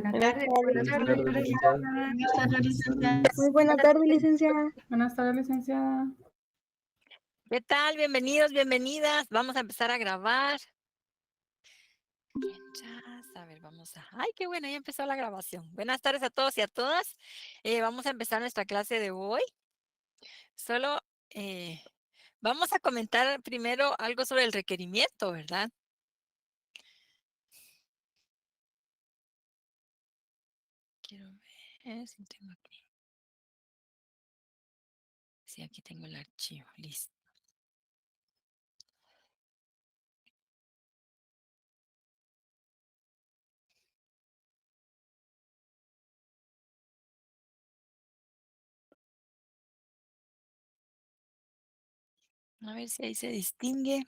Buenas Buenas tardes. tardes, Buenas tardes, licenciada. Buenas tardes, licenciada. Muy buena tarde, licenciada. Buenas tardes, licenciada. ¿Qué tal? Bienvenidos, bienvenidas. Vamos a empezar a grabar. A ver, vamos a... ¡Ay, qué bueno! Ya empezó la grabación. Buenas tardes a todos y a todas. Vamos a empezar nuestra clase de hoy. Solo vamos a comentar primero algo sobre el requerimiento, ¿verdad? Quiero ver si tengo aquí. Sí, aquí tengo el archivo. Listo. A ver si ahí se distingue.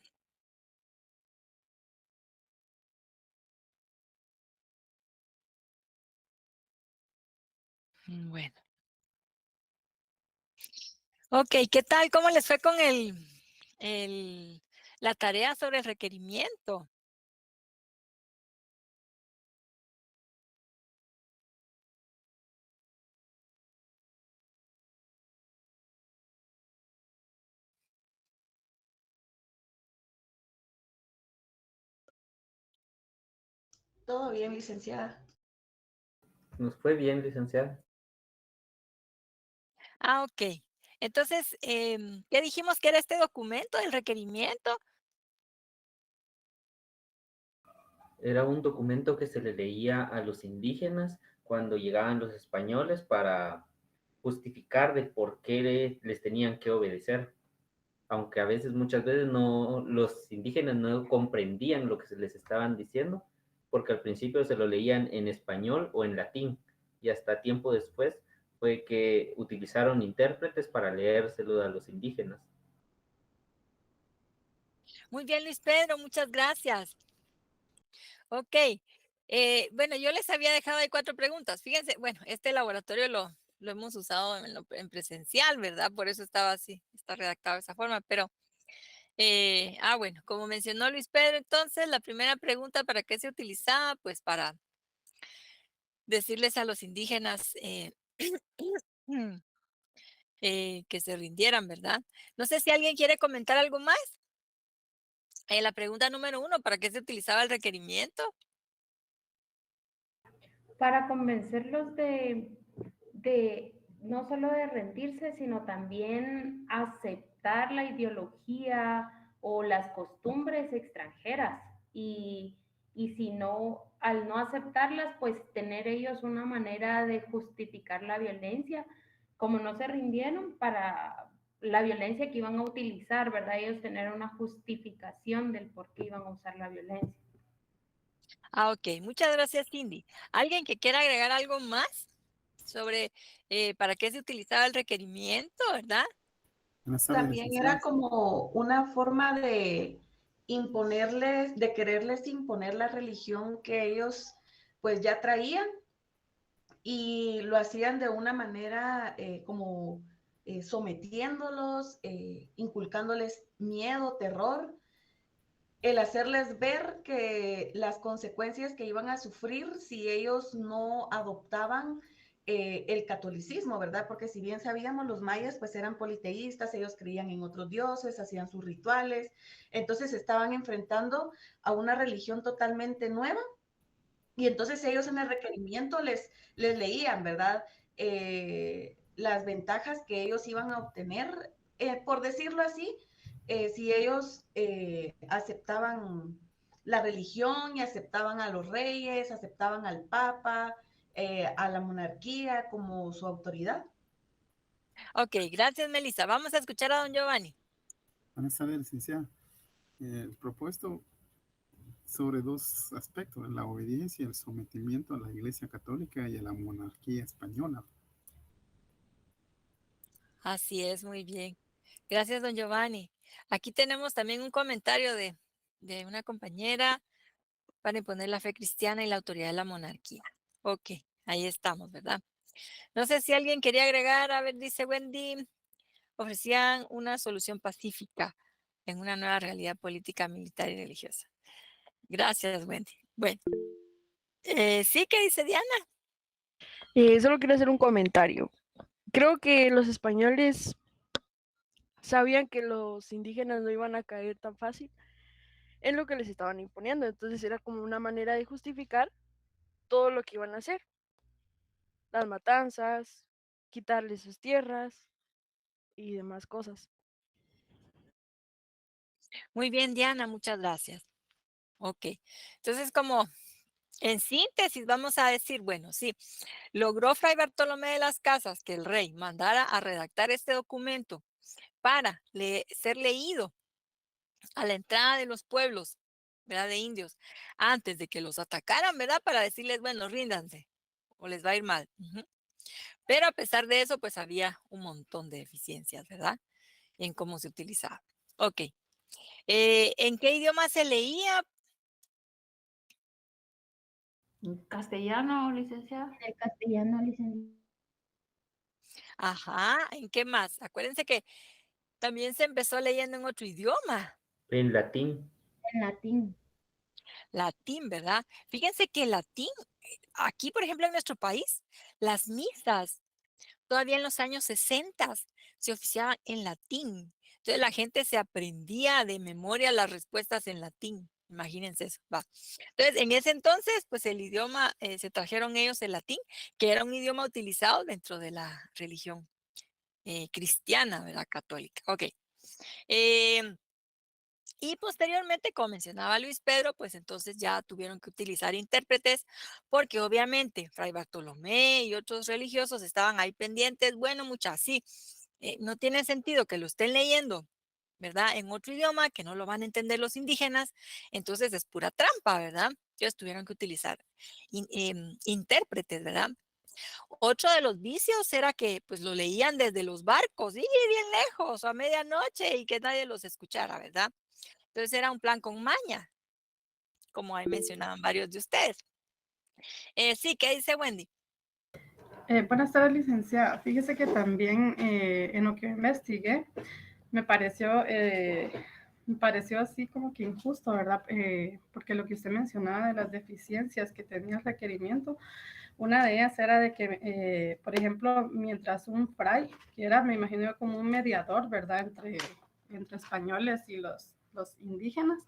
Bueno. Ok, ¿qué tal? ¿Cómo les fue con la tarea sobre el requerimiento? Todo bien, licenciada. Nos fue bien, licenciada. Ah, ok. Entonces, ¿qué dijimos que era este documento, el requerimiento? Era un documento que se le leía a los indígenas cuando llegaban los españoles para justificar de por qué les tenían que obedecer. Aunque a veces, muchas veces, no, los indígenas no comprendían lo que se les estaban diciendo, porque al principio se lo leían en español o en latín, y hasta tiempo después fue que utilizaron intérpretes para leérselo a los indígenas. Muy bien, Luis Pedro, muchas gracias. Ok. Bueno, yo les había dejado ahí 4 preguntas. Fíjense, bueno, este laboratorio lo hemos usado en presencial, ¿verdad? Por eso estaba así, está redactado de esa forma, pero bueno, como mencionó Luis Pedro, entonces la primera pregunta, ¿para qué se utilizaba? Pues para decirles a los indígenas que se rindieran, ¿verdad? No sé si alguien quiere comentar algo más. La pregunta número 1, ¿para qué se utilizaba el requerimiento? Para convencerlos de no solo de rendirse, sino también aceptar la ideología o las costumbres extranjeras. Y si no, al no aceptarlas, pues tener ellos una manera de justificar la violencia, como no se rindieron para la violencia que iban a utilizar, ¿verdad? Ellos tener una justificación del por qué iban a usar la violencia. Ah, ok. Muchas gracias, Cindy. ¿Alguien que quiera agregar algo más sobre para qué se utilizaba el requerimiento, verdad? También era como una forma de imponerles, de quererles imponer la religión que ellos pues ya traían, y lo hacían de una manera como sometiéndolos, inculcándoles miedo, terror, el hacerles ver que las consecuencias que iban a sufrir si ellos no adoptaban el catolicismo, ¿verdad? Porque si bien sabíamos, los mayas pues eran politeístas, ellos creían en otros dioses, hacían sus rituales, entonces estaban enfrentando a una religión totalmente nueva, y entonces ellos en el requerimiento les leían, ¿verdad? Las ventajas que ellos iban a obtener, por decirlo así, si ellos aceptaban la religión y aceptaban a los reyes, aceptaban al papa, a la monarquía como su autoridad. Ok, gracias, Melissa. Vamos a escuchar a don Giovanni. Buenas tardes, licenciada. Propuesto sobre 2 aspectos, la obediencia y el sometimiento a la Iglesia Católica y a la monarquía española. Así es, muy bien. Gracias, don Giovanni. Aquí tenemos también un comentario de una compañera para imponer la fe cristiana y la autoridad de la monarquía. Ok, ahí estamos, ¿verdad? No sé si alguien quería agregar, a ver, dice Wendy, ofrecían una solución pacífica en una nueva realidad política, militar y religiosa. Gracias, Wendy. Bueno, Sí, ¿qué dice Diana? Solo quiero hacer un comentario. Creo que los españoles sabían que los indígenas no iban a caer tan fácil en lo que les estaban imponiendo. Entonces era como una manera de justificar todo lo que iban a hacer. Las matanzas, quitarles sus tierras y demás cosas. Muy bien, Diana, muchas gracias. Ok, entonces como en síntesis vamos a decir, bueno, sí, logró Fray Bartolomé de las Casas que el rey mandara a redactar este documento para ser leído a la entrada de los pueblos, ¿verdad? De indios, antes de que los atacaran, ¿verdad? Para decirles, bueno, ríndanse o les va a ir mal. Pero a pesar de eso, pues había un montón de deficiencias, ¿verdad? En cómo se utilizaba. Ok. ¿En qué idioma se leía? Castellano, licenciada. El castellano, licenciada. Ajá. ¿En qué más? Acuérdense que también se empezó leyendo en otro idioma. En latín. En latín. Latín, ¿verdad? Fíjense que el latín, aquí, por ejemplo, en nuestro país, las misas, todavía en los años 60 se oficiaban en latín. Entonces la gente se aprendía de memoria las respuestas en latín. Imagínense eso. Va. Entonces, en ese entonces, pues el idioma, se trajeron ellos el latín, que era un idioma utilizado dentro de la religión cristiana, ¿verdad? Católica. Ok. Y posteriormente, como mencionaba Luis Pedro, pues entonces ya tuvieron que utilizar intérpretes porque obviamente Fray Bartolomé y otros religiosos estaban ahí pendientes. Bueno, muchas, sí, no tiene sentido que lo estén leyendo, ¿verdad? En otro idioma que no lo van a entender los indígenas, entonces es pura trampa, ¿verdad? Ellos tuvieron que utilizar intérpretes, ¿verdad? Otro de los vicios era que pues lo leían desde los barcos y bien lejos a medianoche y que nadie los escuchara, ¿verdad? Entonces era un plan con maña, como ahí mencionaban varios de ustedes. Sí, ¿qué dice Wendy? Buenas tardes, licenciada. Fíjese que también en lo que investigué me pareció, me pareció así como que injusto, ¿verdad? Porque lo que usted mencionaba de las deficiencias que tenía el requerimiento, una de ellas era de que, por ejemplo, mientras un fray, que era, me imagino, como un mediador, ¿verdad? Entre españoles y los indígenas,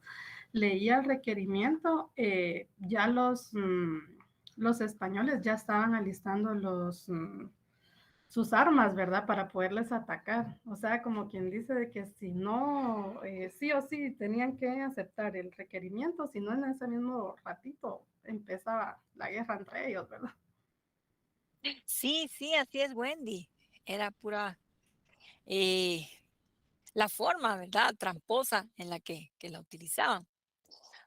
leía el requerimiento, ya los españoles ya estaban alistando sus armas, ¿verdad? Para poderles atacar. O sea, como quien dice de que si no, sí o sí tenían que aceptar el requerimiento, si no en ese mismo ratito empezaba la guerra entre ellos, ¿verdad? Sí, sí, así es Wendy. Era pura la forma, ¿verdad? Tramposa en la que la utilizaban.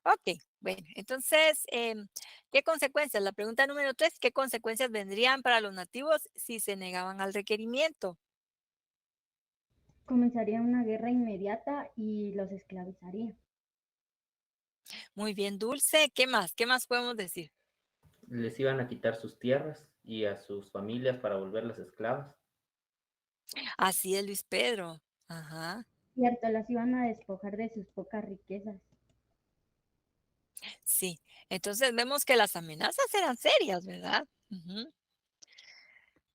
Ok, bueno, entonces, ¿qué consecuencias? La pregunta número 3, ¿qué consecuencias vendrían para los nativos si se negaban al requerimiento? Comenzaría una guerra inmediata y los esclavizaría. Muy bien, Dulce, ¿qué más? ¿Qué más podemos decir? Les iban a quitar sus tierras y a sus familias para volverlas esclavas. Así es, Luis Pedro. Ajá. Cierto, las iban a despojar de sus pocas riquezas. Sí, entonces vemos que las amenazas eran serias, ¿verdad?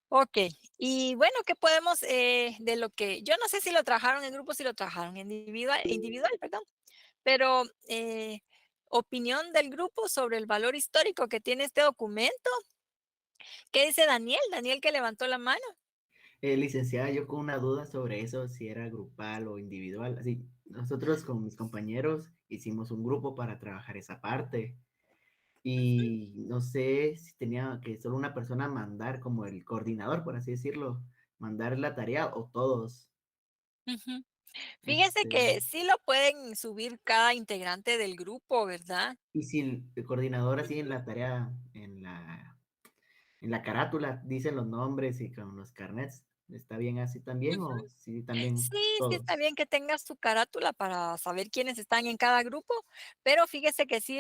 Ok, y bueno, ¿qué podemos de lo que, yo no sé si lo trabajaron en grupo, si lo trabajaron en individual, perdón, pero opinión del grupo sobre el valor histórico que tiene este documento? ¿Qué dice Daniel? Daniel que levantó la mano. Licenciada, yo con una duda sobre eso, si era grupal o individual. Así, nosotros con mis compañeros hicimos un grupo para trabajar esa parte y no sé si tenía que solo una persona mandar como el coordinador, por así decirlo, mandar la tarea o todos. Ujú. Fíjese que sí lo pueden subir cada integrante del grupo, ¿verdad? Y si el coordinador así en la tarea, en la carátula, dicen los nombres y con los carnets, ¿está bien así también o sí también Sí, sí está todos? bien que tengas tu carátula para saber quiénes están en cada grupo, pero fíjese que sí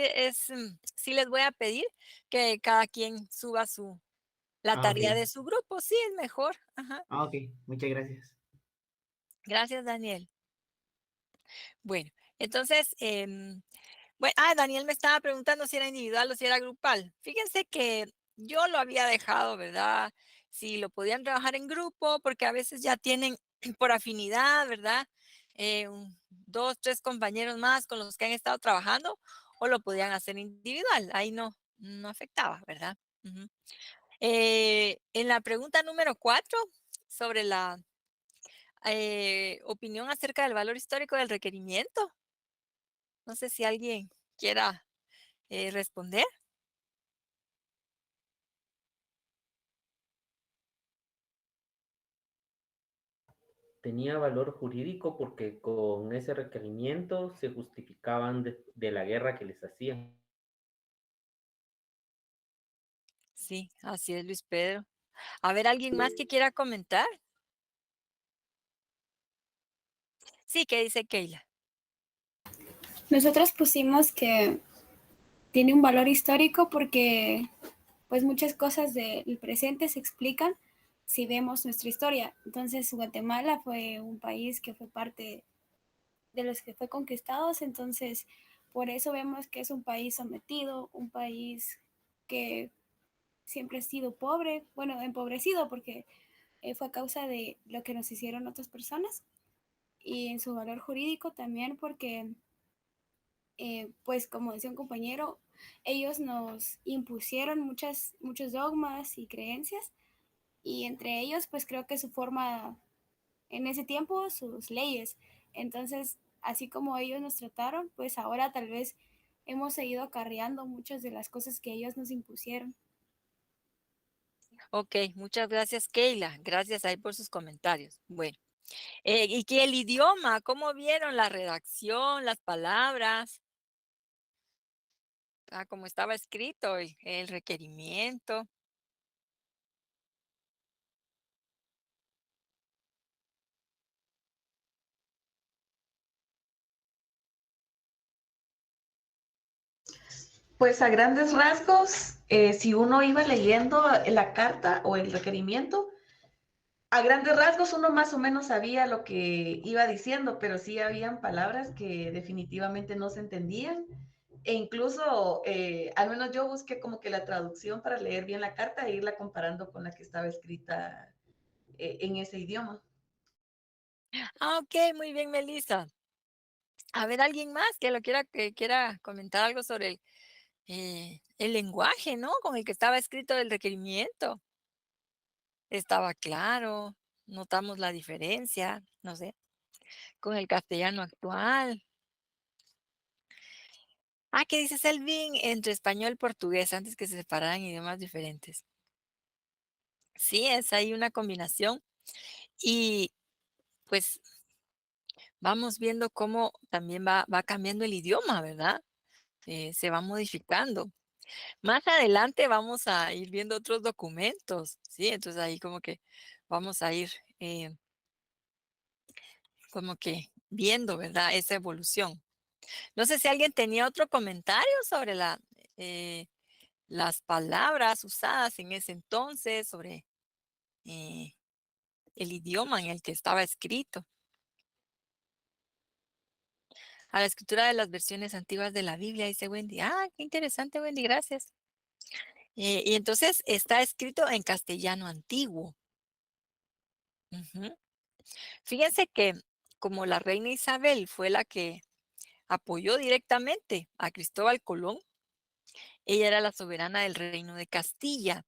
les voy a pedir que cada quien suba la Ah, ok. tarea de su grupo, sí, es mejor. Ajá. Ah, ok. Muchas gracias. Gracias, Daniel. Bueno, entonces, Bueno, Daniel me estaba preguntando si era individual o si era grupal. Fíjense que yo lo había dejado, ¿verdad? Si lo podían trabajar en grupo, porque a veces ya tienen por afinidad, ¿verdad? 2, 3 compañeros más con los que han estado trabajando, o lo podían hacer individual. Ahí no afectaba, ¿verdad? Ujú. En la pregunta número 4, sobre la opinión acerca del valor histórico del requerimiento. No sé si alguien quiera responder. Tenía valor jurídico porque con ese requerimiento se justificaban de la guerra que les hacían. Sí, así es, Luis Pedro. A ver, ¿alguien más que quiera comentar? Sí, ¿qué dice Keila? Nosotros pusimos que tiene un valor histórico porque pues muchas cosas del presente se explican si vemos nuestra historia. Entonces Guatemala fue un país que fue parte de los que fue conquistados, entonces por eso vemos que es un país sometido, un país que siempre ha sido pobre, bueno, empobrecido porque fue a causa de lo que nos hicieron otras personas, y en su valor jurídico también porque pues como decía un compañero, ellos nos impusieron muchos dogmas y creencias, y entre ellos pues creo que su forma en ese tiempo, sus leyes. Entonces, así como ellos nos trataron, pues ahora tal vez hemos seguido acarreando muchas de las cosas que ellos nos impusieron. Ok, muchas gracias, Keila. Gracias ahí por sus comentarios. Bueno, y que el idioma, ¿cómo vieron la redacción, las palabras? Como estaba escrito, el requerimiento. Pues a grandes rasgos, si uno iba leyendo la carta o el requerimiento, a grandes rasgos uno más o menos sabía lo que iba diciendo, pero sí habían palabras que definitivamente no se entendían. E incluso, al menos yo busqué como que la traducción para leer bien la carta e irla comparando con la que estaba escrita en ese idioma. Ok, muy bien, Melissa. A ver, ¿alguien más que quiera comentar algo sobre el lenguaje, ¿no? Con el que estaba escrito el requerimiento? Estaba claro, notamos la diferencia, no sé, con el castellano actual. ¿Qué dice Selvin? Entre español y portugués, antes que se separaran idiomas diferentes. Sí, es ahí una combinación. Y pues vamos viendo cómo también va cambiando el idioma, ¿verdad? Se va modificando. Más adelante vamos a ir viendo otros documentos, ¿sí? Entonces ahí como que vamos a ir como que viendo, ¿verdad? Esa evolución. No sé si alguien tenía otro comentario sobre las palabras usadas en ese entonces, sobre el idioma en el que estaba escrito. A la escritura de las versiones antiguas de la Biblia, dice Wendy. Qué interesante, Wendy, gracias. Y entonces está escrito en castellano antiguo. Ujú. Fíjense que como la reina Isabel fue la que apoyó directamente a Cristóbal Colón, ella era la soberana del reino de Castilla.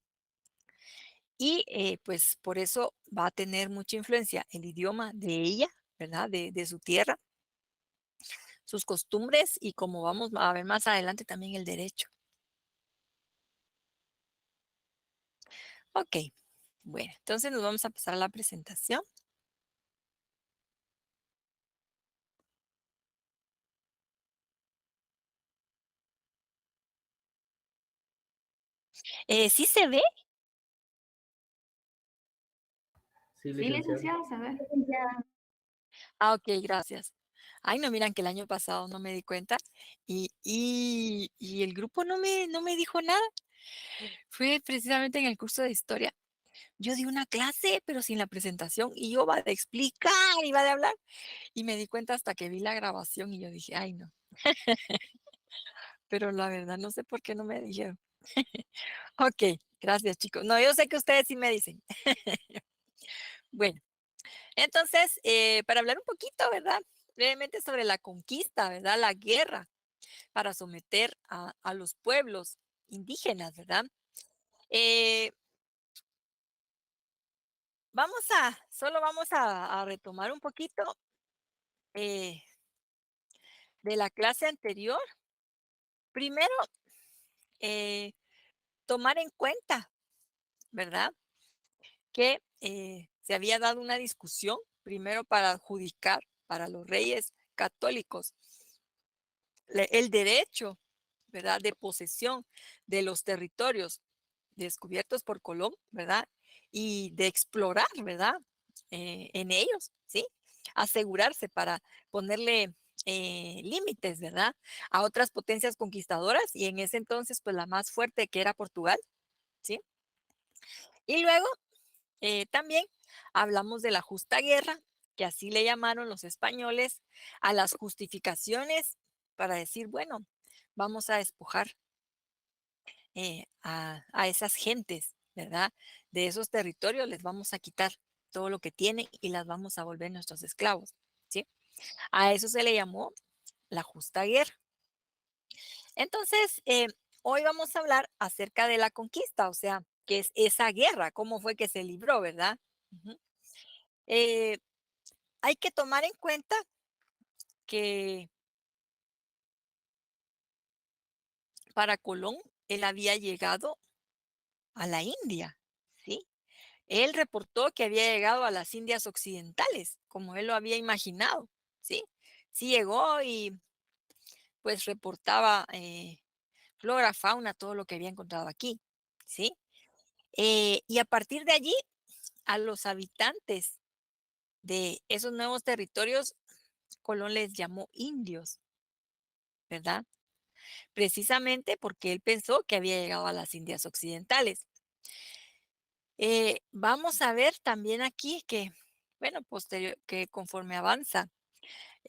Y pues por eso va a tener mucha influencia el idioma de ella, ¿verdad? De su tierra, sus costumbres y como vamos a ver más adelante también el derecho. Ok, bueno, entonces nos vamos a pasar a la presentación. ¿Sí se ve? Sí, Sí, licenciado. licenciada, a ver. Ok, gracias. Ay, no, miran que el año pasado no me di cuenta y el grupo no me dijo nada. Fue precisamente en el curso de historia. Yo di una clase, pero sin la presentación, y yo iba de explicar, iba de hablar, y me di cuenta hasta que vi la grabación y yo dije, ay, no. pero la verdad no sé por qué no me dijeron. Ok, gracias chicos. No, yo sé que ustedes sí me dicen. Bueno, entonces, para hablar un poquito, ¿verdad? Brevemente sobre la conquista, ¿verdad? La guerra para someter a los pueblos indígenas, ¿verdad? Eh, solo vamos a retomar un poquito eh, de la clase anterior. Primero, tomar en cuenta, ¿verdad? Que se había dado una discusión, primero para adjudicar para los reyes católicos el derecho, ¿verdad?, de posesión de los territorios descubiertos por Colón, ¿verdad? Y de explorar, ¿verdad? En ellos, ¿sí? Asegurarse para ponerle límites, ¿verdad? A otras potencias conquistadoras y en ese entonces, pues la más fuerte que era Portugal, ¿sí? Y luego también hablamos de la justa guerra, que así le llamaron los españoles a las justificaciones para decir, bueno, vamos a despojar a esas gentes, ¿verdad? De esos territorios les vamos a quitar todo lo que tienen y las vamos a volver nuestros esclavos, ¿sí? A eso se le llamó la justa guerra. Entonces, hoy vamos a hablar acerca de la conquista, o sea, qué es esa guerra, cómo fue que se libró, ¿verdad? Ujú. Hay que tomar en cuenta que para Colón, él había llegado a la India, ¿sí? Él reportó que había llegado a las Indias Occidentales, como él lo había imaginado, ¿sí? Sí llegó y pues reportaba flora, fauna, todo lo que había encontrado aquí, ¿sí? Y a partir de allí, a los habitantes de esos nuevos territorios, Colón les llamó indios, ¿verdad? Precisamente porque él pensó que había llegado a las Indias Occidentales. Vamos a ver también aquí que, bueno, que conforme avanza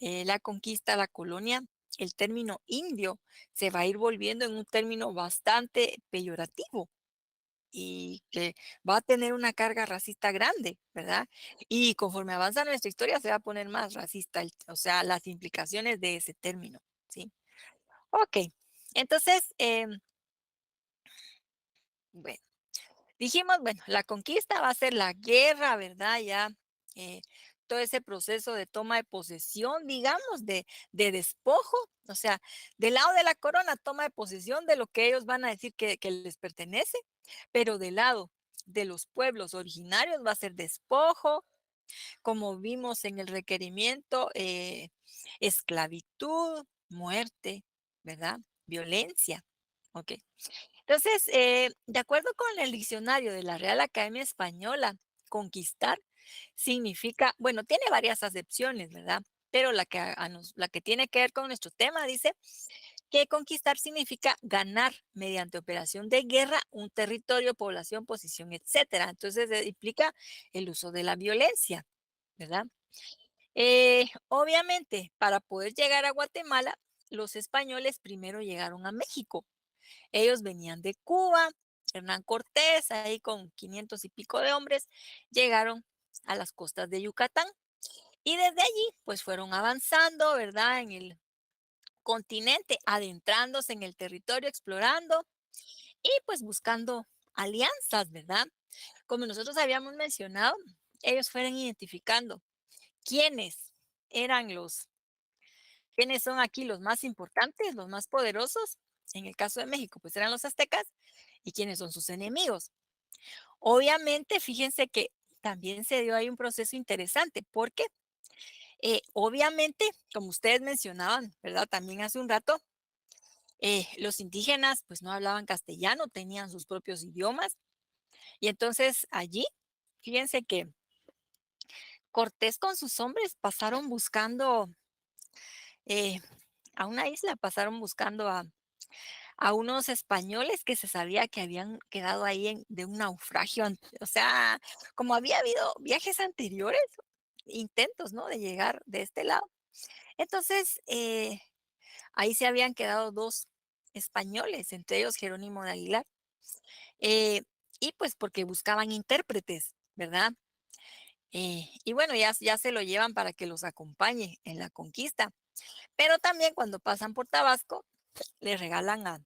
la conquista, la colonia, el término indio se va a ir volviendo en un término bastante peyorativo y que va a tener una carga racista grande, ¿verdad? Y conforme avanza nuestra historia se va a poner más racista, o sea, las implicaciones de ese término, ¿sí? Ok, entonces, bueno. Dijimos, bueno, la conquista va a ser la guerra, ¿verdad? Ya eh, todo ese proceso de toma de posesión, digamos, de despojo, o sea, del lado de la corona, toma de posesión de lo que ellos van a decir que les pertenece, pero del lado de los pueblos originarios va a ser despojo, como vimos en el requerimiento, esclavitud, muerte, ¿verdad? Violencia, ¿ok? Entonces, de acuerdo con el diccionario de la Real Academia Española, conquistar significa, bueno, tiene varias acepciones, ¿verdad? Pero la que tiene que ver con nuestro tema dice que conquistar significa ganar mediante operación de guerra un territorio, población, posición, etcétera. Entonces, implica el uso de la violencia, ¿verdad? Obviamente, para poder llegar a Guatemala, los españoles primero llegaron a México. Ellos venían de Cuba, Hernán Cortés, ahí con 500 y pico de hombres, llegaron a las costas de Yucatán y desde allí pues fueron avanzando, ¿verdad? En el continente, adentrándose en el territorio, explorando y pues buscando alianzas, ¿verdad? Como nosotros habíamos mencionado, ellos fueron identificando quiénes eran quiénes son aquí los más importantes, los más poderosos. En el caso de México, pues eran los aztecas y quiénes son sus enemigos. Obviamente, fíjense que también se dio ahí un proceso interesante porque obviamente, como ustedes mencionaban, ¿verdad? También hace un rato, los indígenas pues no hablaban castellano, tenían sus propios idiomas y entonces allí, fíjense que Cortés con sus hombres pasaron buscando eh, a una isla, pasaron buscando a unos españoles que se sabía que habían quedado ahí de un naufragio, o sea, como había habido viajes anteriores, intentos, ¿no? De llegar de este lado. Entonces, ahí se habían quedado dos españoles, entre ellos Jerónimo de Aguilar. Y pues porque buscaban intérpretes, ¿verdad? Y bueno, ya se lo llevan para que los acompañe en la conquista. Pero también cuando pasan por Tabasco, le regalan a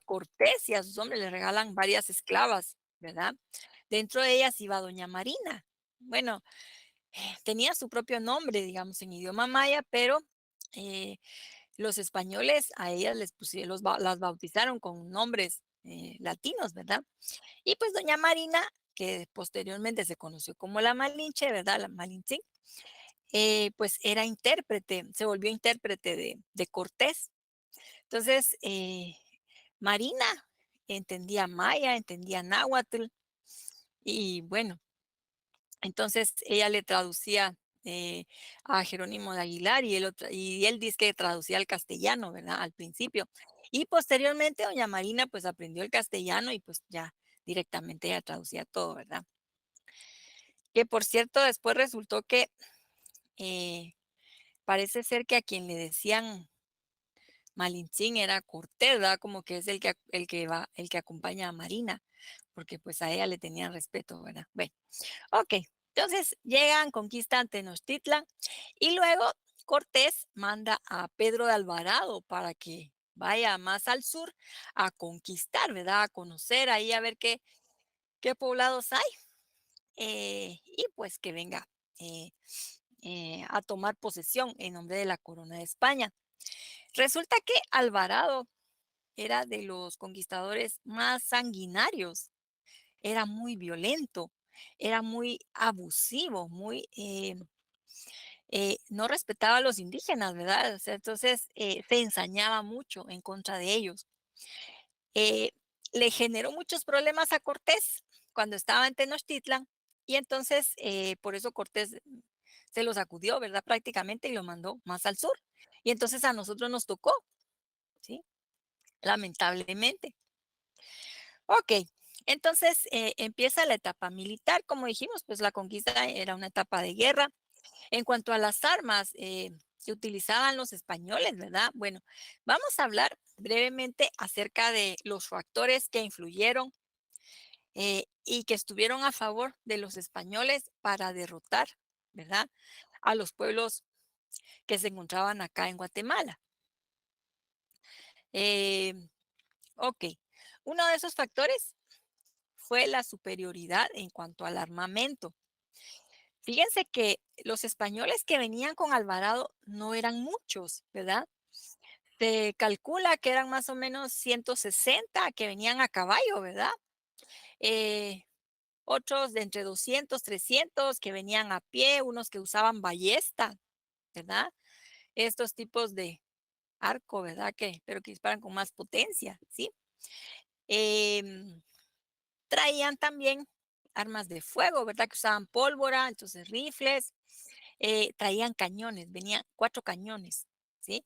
Cortés y a sus hombres, le regalan varias esclavas, ¿verdad? Dentro de ellas iba doña Marina. Bueno, tenía su propio nombre, digamos, en idioma maya, pero los españoles a ellas les pusieron, las bautizaron con nombres latinos, ¿verdad? Y pues doña Marina, que posteriormente se conoció como la Malinche, ¿verdad? La Malinche, pues era intérprete, se volvió intérprete de Cortés. Entonces, Marina entendía maya, entendía náhuatl, y bueno, entonces ella le traducía a Jerónimo de Aguilar y él dice que traducía al castellano, ¿verdad? Al principio. Y posteriormente doña Marina pues aprendió el castellano y pues ya directamente ella traducía todo, ¿verdad? Que por cierto después resultó que parece ser que a quien le decían Malintzin era Cortés, ¿verdad? Como que es el que acompaña a Marina, porque pues a ella le tenían respeto, ¿verdad? Bueno, ok. Entonces llegan, conquistan Tenochtitlan y luego Cortés manda a Pedro de Alvarado para que vaya más al sur a conquistar, ¿verdad? A conocer ahí a ver qué poblados hay y pues que venga a tomar posesión en nombre de la corona de España. Resulta que Alvarado era de los conquistadores más sanguinarios, era muy violento, era muy abusivo, no respetaba a los indígenas, ¿verdad? O sea, entonces se ensañaba mucho en contra de ellos. Le generó muchos problemas a Cortés cuando estaba en Tenochtitlan y entonces por eso Cortés se lo sacudió, ¿verdad? Prácticamente y lo mandó más al sur. Y entonces a nosotros nos tocó, ¿sí? Lamentablemente. Ok, entonces empieza la etapa militar, como dijimos, pues la conquista era una etapa de guerra. En cuanto a las armas que utilizaban los españoles, ¿verdad? Bueno, vamos a hablar brevemente acerca de los factores que influyeron y que estuvieron a favor de los españoles para derrotar, ¿verdad? A los pueblos que se encontraban acá en Guatemala. Ok, uno de esos factores fue la superioridad en cuanto al armamento. Fíjense que los españoles que venían con Alvarado no eran muchos, ¿verdad? Se calcula que eran más o menos 160 que venían a caballo, ¿verdad? Otros de entre 200, 300 que venían a pie, unos que usaban ballesta, ¿verdad? Estos tipos de arco, ¿verdad? Pero que disparan con más potencia, ¿sí? Traían también armas de fuego, ¿verdad? Que usaban pólvora, entonces rifles, traían cañones, venían 4 cañones, ¿sí?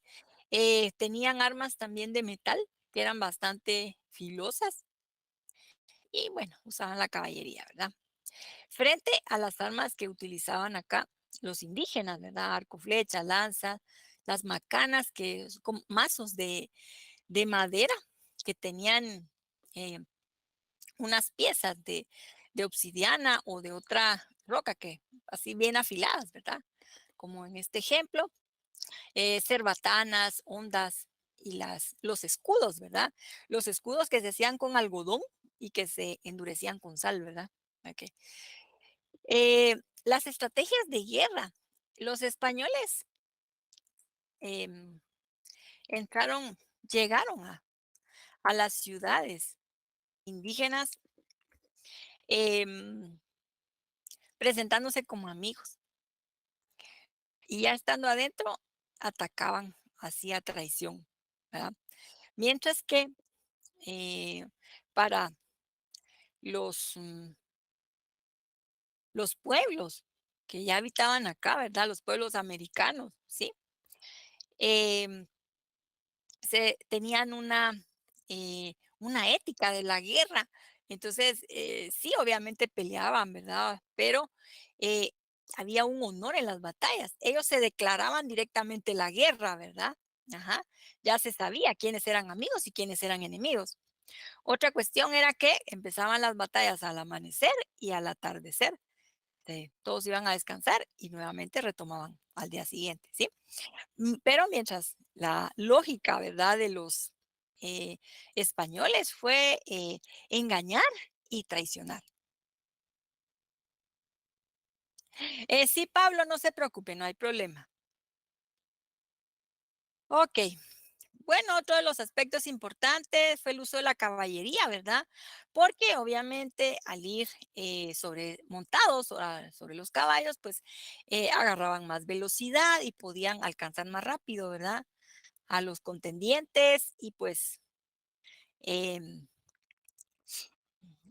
Tenían armas también de metal que eran bastante filosas y bueno, usaban la caballería, ¿verdad? Frente a las armas que utilizaban acá los indígenas, ¿verdad? Arco, flecha, lanza, las macanas, que son mazos de madera que tenían unas piezas de obsidiana o de otra roca que así bien afiladas, ¿verdad? Como en este ejemplo, cerbatanas, ondas y los escudos, ¿verdad? Los escudos que se hacían con algodón y que se endurecían con sal, ¿verdad? Okay. Las estrategias de guerra. Los españoles llegaron a las ciudades indígenas presentándose como amigos. Y ya estando adentro, atacaban así a traición, ¿verdad? Mientras que para los pueblos que ya habitaban acá, ¿verdad? Los pueblos americanos, ¿sí? Tenían una ética de la guerra. Entonces, sí, obviamente peleaban, ¿verdad? Pero había un honor en las batallas. Ellos se declaraban directamente la guerra, ¿verdad? Ajá. Ya se sabía quiénes eran amigos y quiénes eran enemigos. Otra cuestión era que empezaban las batallas al amanecer y al atardecer. Todos iban a descansar y nuevamente retomaban al día siguiente, ¿sí? Pero mientras la lógica, ¿verdad?, de los españoles fue engañar y traicionar. Sí, Pablo, no se preocupe, no hay problema. Ok. Bueno, otro de los aspectos importantes fue el uso de la caballería, ¿verdad? Porque obviamente al ir montados sobre los caballos, pues agarraban más velocidad y podían alcanzar más rápido, ¿verdad? A los contendientes y pues em,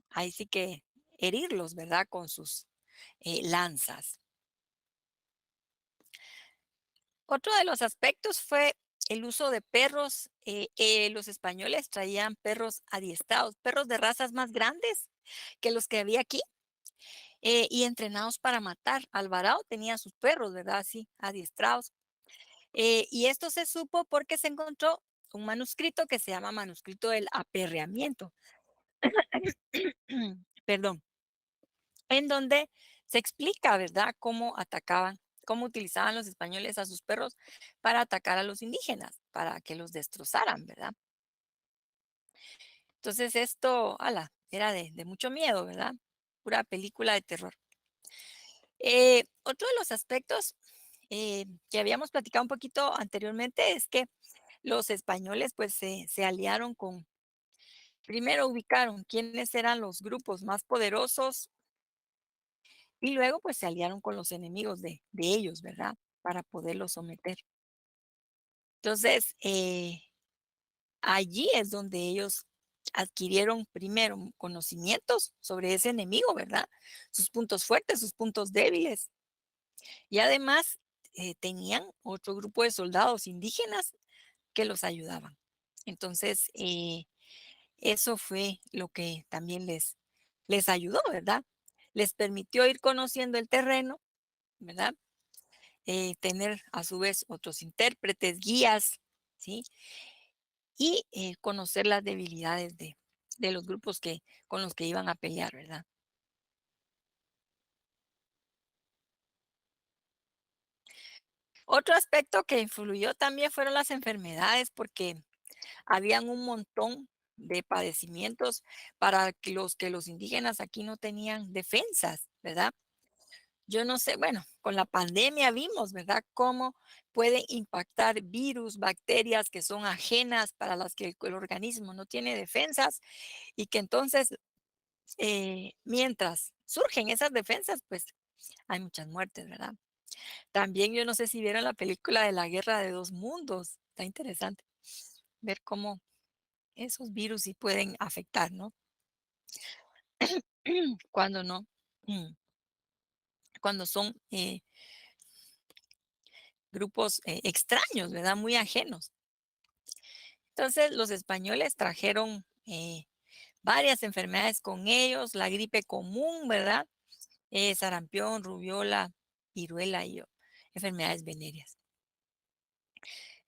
ahí sí que herirlos, ¿verdad? Con sus lanzas. Otro de los aspectos fue el uso de perros. Los españoles traían perros adiestrados, perros de razas más grandes que los que había aquí y entrenados para matar. Alvarado tenía sus perros, ¿verdad? Así, adiestrados. Y esto se supo porque se encontró un manuscrito que se llama manuscrito del aperreamiento. Perdón. En donde se explica, ¿verdad?, cómo atacaban, cómo utilizaban los españoles a sus perros para atacar a los indígenas, para que los destrozaran, ¿verdad? Entonces esto, era de mucho miedo, ¿verdad? Pura película de terror. Otro de los aspectos que habíamos platicado un poquito anteriormente es que los españoles pues se aliaron primero ubicaron quiénes eran los grupos más poderosos y luego pues se aliaron con los enemigos de ellos, ¿verdad? Para poderlos someter. Entonces, allí es donde ellos adquirieron primero conocimientos sobre ese enemigo, ¿verdad? Sus puntos fuertes, sus puntos débiles. Y además tenían otro grupo de soldados indígenas que los ayudaban. Entonces, eso fue lo que también les ayudó, ¿verdad? Les permitió ir conociendo el terreno, ¿verdad? Tener a su vez otros intérpretes, guías, ¿sí? Y conocer las debilidades de los grupos con los que iban a pelear, ¿verdad? Otro aspecto que influyó también fueron las enfermedades, porque habían un montón de padecimientos para que los indígenas aquí no tenían defensas, ¿verdad? Yo no sé, bueno, con la pandemia vimos, ¿verdad? Cómo pueden impactar virus, bacterias que son ajenas para las que el organismo no tiene defensas y que entonces, mientras surgen esas defensas, pues hay muchas muertes, ¿verdad? También yo no sé si vieron la película de la Guerra de dos Mundos. Está interesante ver cómo esos virus sí pueden afectar, ¿no? Cuando no, cuando son grupos extraños, ¿verdad? Muy ajenos. Entonces, los españoles trajeron varias enfermedades con ellos, la gripe común, ¿verdad? Sarampión, rubiola, viruela y enfermedades venéreas.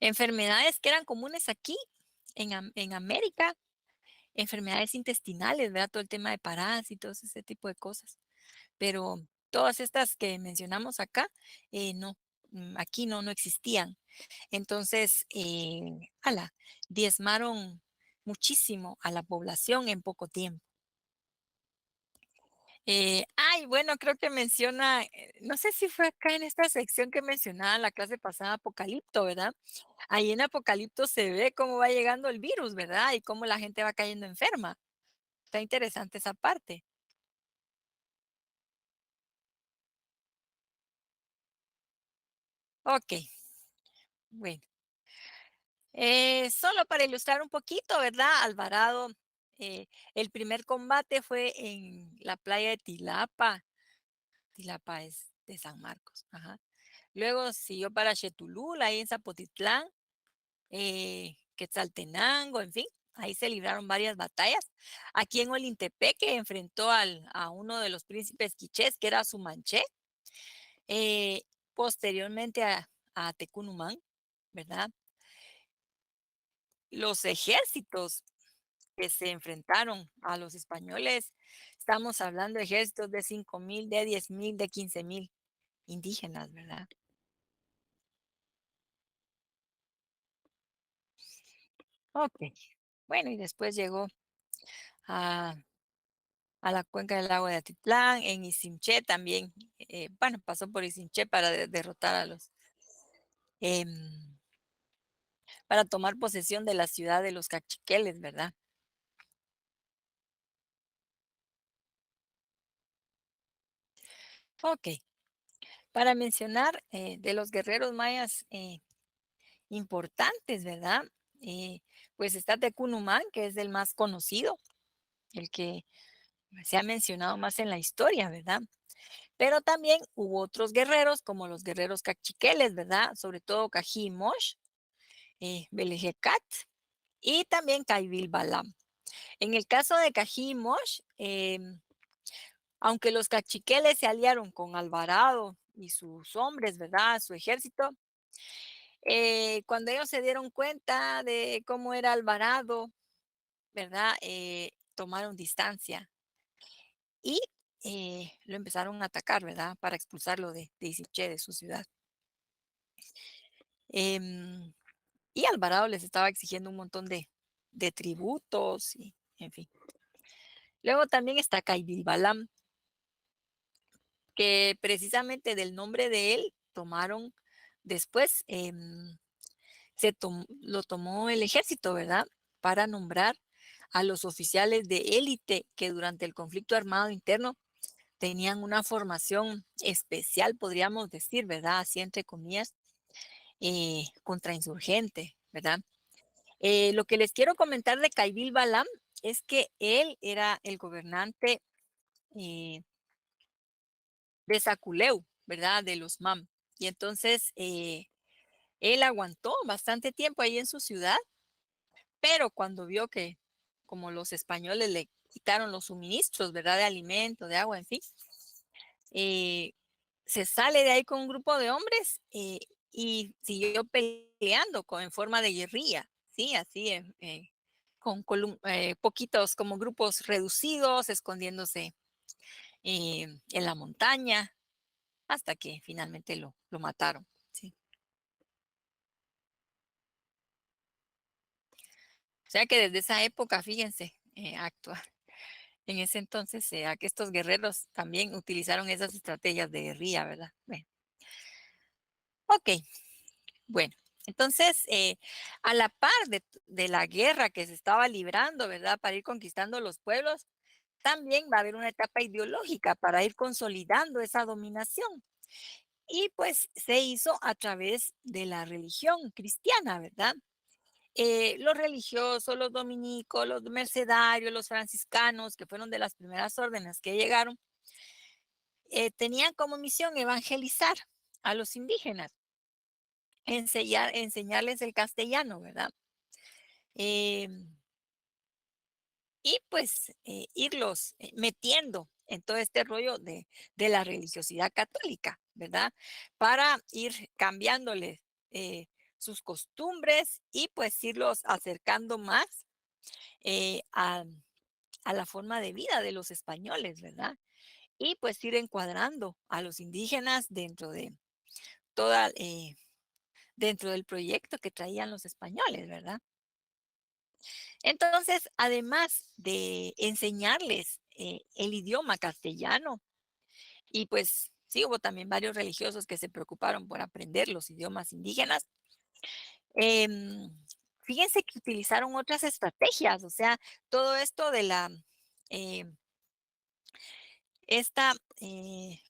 Enfermedades que eran comunes aquí en América, enfermedades intestinales, ¿verdad? Todo el tema de parásitos, ese tipo de cosas. Pero todas estas que mencionamos acá, no, aquí no existían. Entonces, diezmaron muchísimo a la población en poco tiempo. Bueno, creo que menciona, no sé si fue acá en esta sección que mencionaba la clase pasada, Apocalipto, ¿verdad? Ahí en Apocalipto se ve cómo va llegando el virus, ¿verdad? Y cómo la gente va cayendo enferma. Está interesante esa parte. Ok, bueno. Solo para ilustrar un poquito, ¿verdad? Alvarado, el primer combate fue en la playa de Tilapa. Tilapa es de San Marcos. Ajá. Luego siguió para Chetulul, ahí en Zapotitlán, Quetzaltenango, en fin. Ahí se libraron varias batallas. Aquí en Olintepeque enfrentó a uno de los príncipes quichés, que era Sumanché. Posteriormente a Tecunumán, ¿verdad? los ejércitos que se enfrentaron a los españoles, estamos hablando de ejércitos de 5,000, de 10,000, de 15,000 indígenas, ¿verdad? Ok, bueno, y después llegó a, a la cuenca del lago de Atitlán, en Isimché también, bueno, pasó por Isimché para derrotar a los, em, para tomar posesión de la ciudad de los cachiqueles, ¿verdad? Ok, para mencionar de los guerreros mayas importantes, ¿verdad? Pues está Tecunumán, que es el más conocido, el que se ha mencionado más en la historia, ¿verdad? Pero también hubo otros guerreros, como los guerreros cachiqueles, ¿verdad? Sobre todo Cají Mosh, Belejecat y también Caibil Balam. En el caso de Cají Mosh, aunque los cachiqueles se aliaron con Alvarado y sus hombres, ¿verdad? Su ejército, cuando ellos se dieron cuenta de cómo era Alvarado, ¿verdad? Tomaron distancia y lo empezaron a atacar, ¿verdad? Para expulsarlo de Isiché, de su ciudad. Em, y Alvarado les estaba exigiendo un montón de tributos y, en fin. Luego también está Caibilbalam, que precisamente del nombre de él tomaron después, lo tomó el ejército, ¿verdad? Para nombrar a los oficiales de élite que durante el conflicto armado interno tenían una formación especial, podríamos decir, ¿verdad? Así entre comillas, contrainsurgente, ¿verdad? Lo que les quiero comentar de Caibil Balam es que él era el gobernante de Saculeu, ¿verdad? De los MAM. Y entonces él aguantó bastante tiempo ahí en su ciudad, pero cuando vio que como los españoles le quitaron los suministros, ¿verdad? De alimento, de agua, en fin, se sale de ahí con un grupo de hombres y siguió peleando en forma de guerrilla, ¿sí? Así, con poquitos como grupos reducidos, escondiéndose en la montaña, hasta que finalmente lo mataron, ¿sí? O sea que desde esa época, fíjense, actuar. En ese entonces, que estos guerreros también utilizaron esas estrategias de guerrilla, ¿verdad? Bueno. Ok, bueno, entonces, a la par de la guerra que se estaba librando, ¿verdad? Para ir conquistando los pueblos, también va a haber una etapa ideológica para ir consolidando esa dominación. Y pues se hizo a través de la religión cristiana, ¿verdad? Los religiosos, los dominicos, los mercedarios, los franciscanos, que fueron de las primeras órdenes que llegaron, tenían como misión evangelizar a los indígenas, enseñarles el castellano, ¿verdad? Y pues irlos metiendo en todo este rollo de la religiosidad católica, ¿verdad? Para ir cambiándoles sus costumbres y pues irlos acercando más a la forma de vida de los españoles, ¿verdad? Y pues ir encuadrando a los indígenas dentro de toda, dentro del proyecto que traían los españoles, ¿verdad? Entonces, además de enseñarles el idioma castellano, y pues sí, hubo también varios religiosos que se preocuparon por aprender los idiomas indígenas, em, fíjense que utilizaron otras estrategias, o sea, todo esto de esta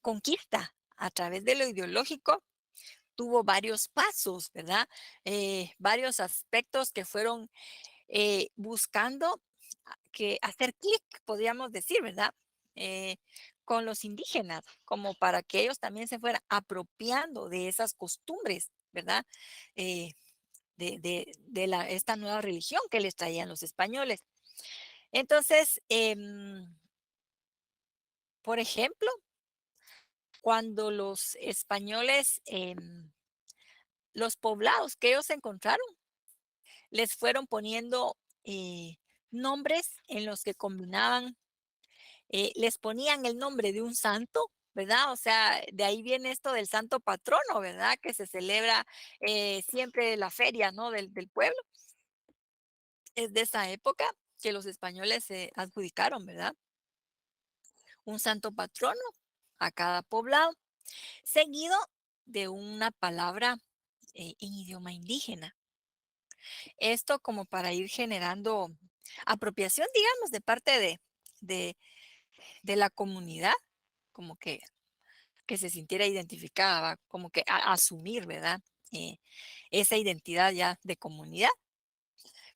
conquista a través de lo ideológico tuvo varios pasos, ¿verdad? Varios aspectos que fueron buscando que hacer clic, podríamos decir, ¿verdad? Con los indígenas, como para que ellos también se fueran apropiando de esas costumbres, ¿verdad? De esta nueva religión que les traían los españoles. Entonces, por ejemplo, cuando los españoles, los poblados que ellos encontraron, les fueron poniendo nombres en los que combinaban, les ponían el nombre de un santo, ¿verdad? O sea, de ahí viene esto del santo patrono, ¿verdad? Que se celebra siempre la feria, ¿no? Del pueblo. Es de esa época que los españoles se adjudicaron, ¿verdad? Un santo patrono a cada poblado, seguido de una palabra en idioma indígena. Esto como para ir generando apropiación, digamos, de parte de, de la comunidad, como que se sintiera identificada, como que asumir, ¿verdad? Esa identidad ya de comunidad,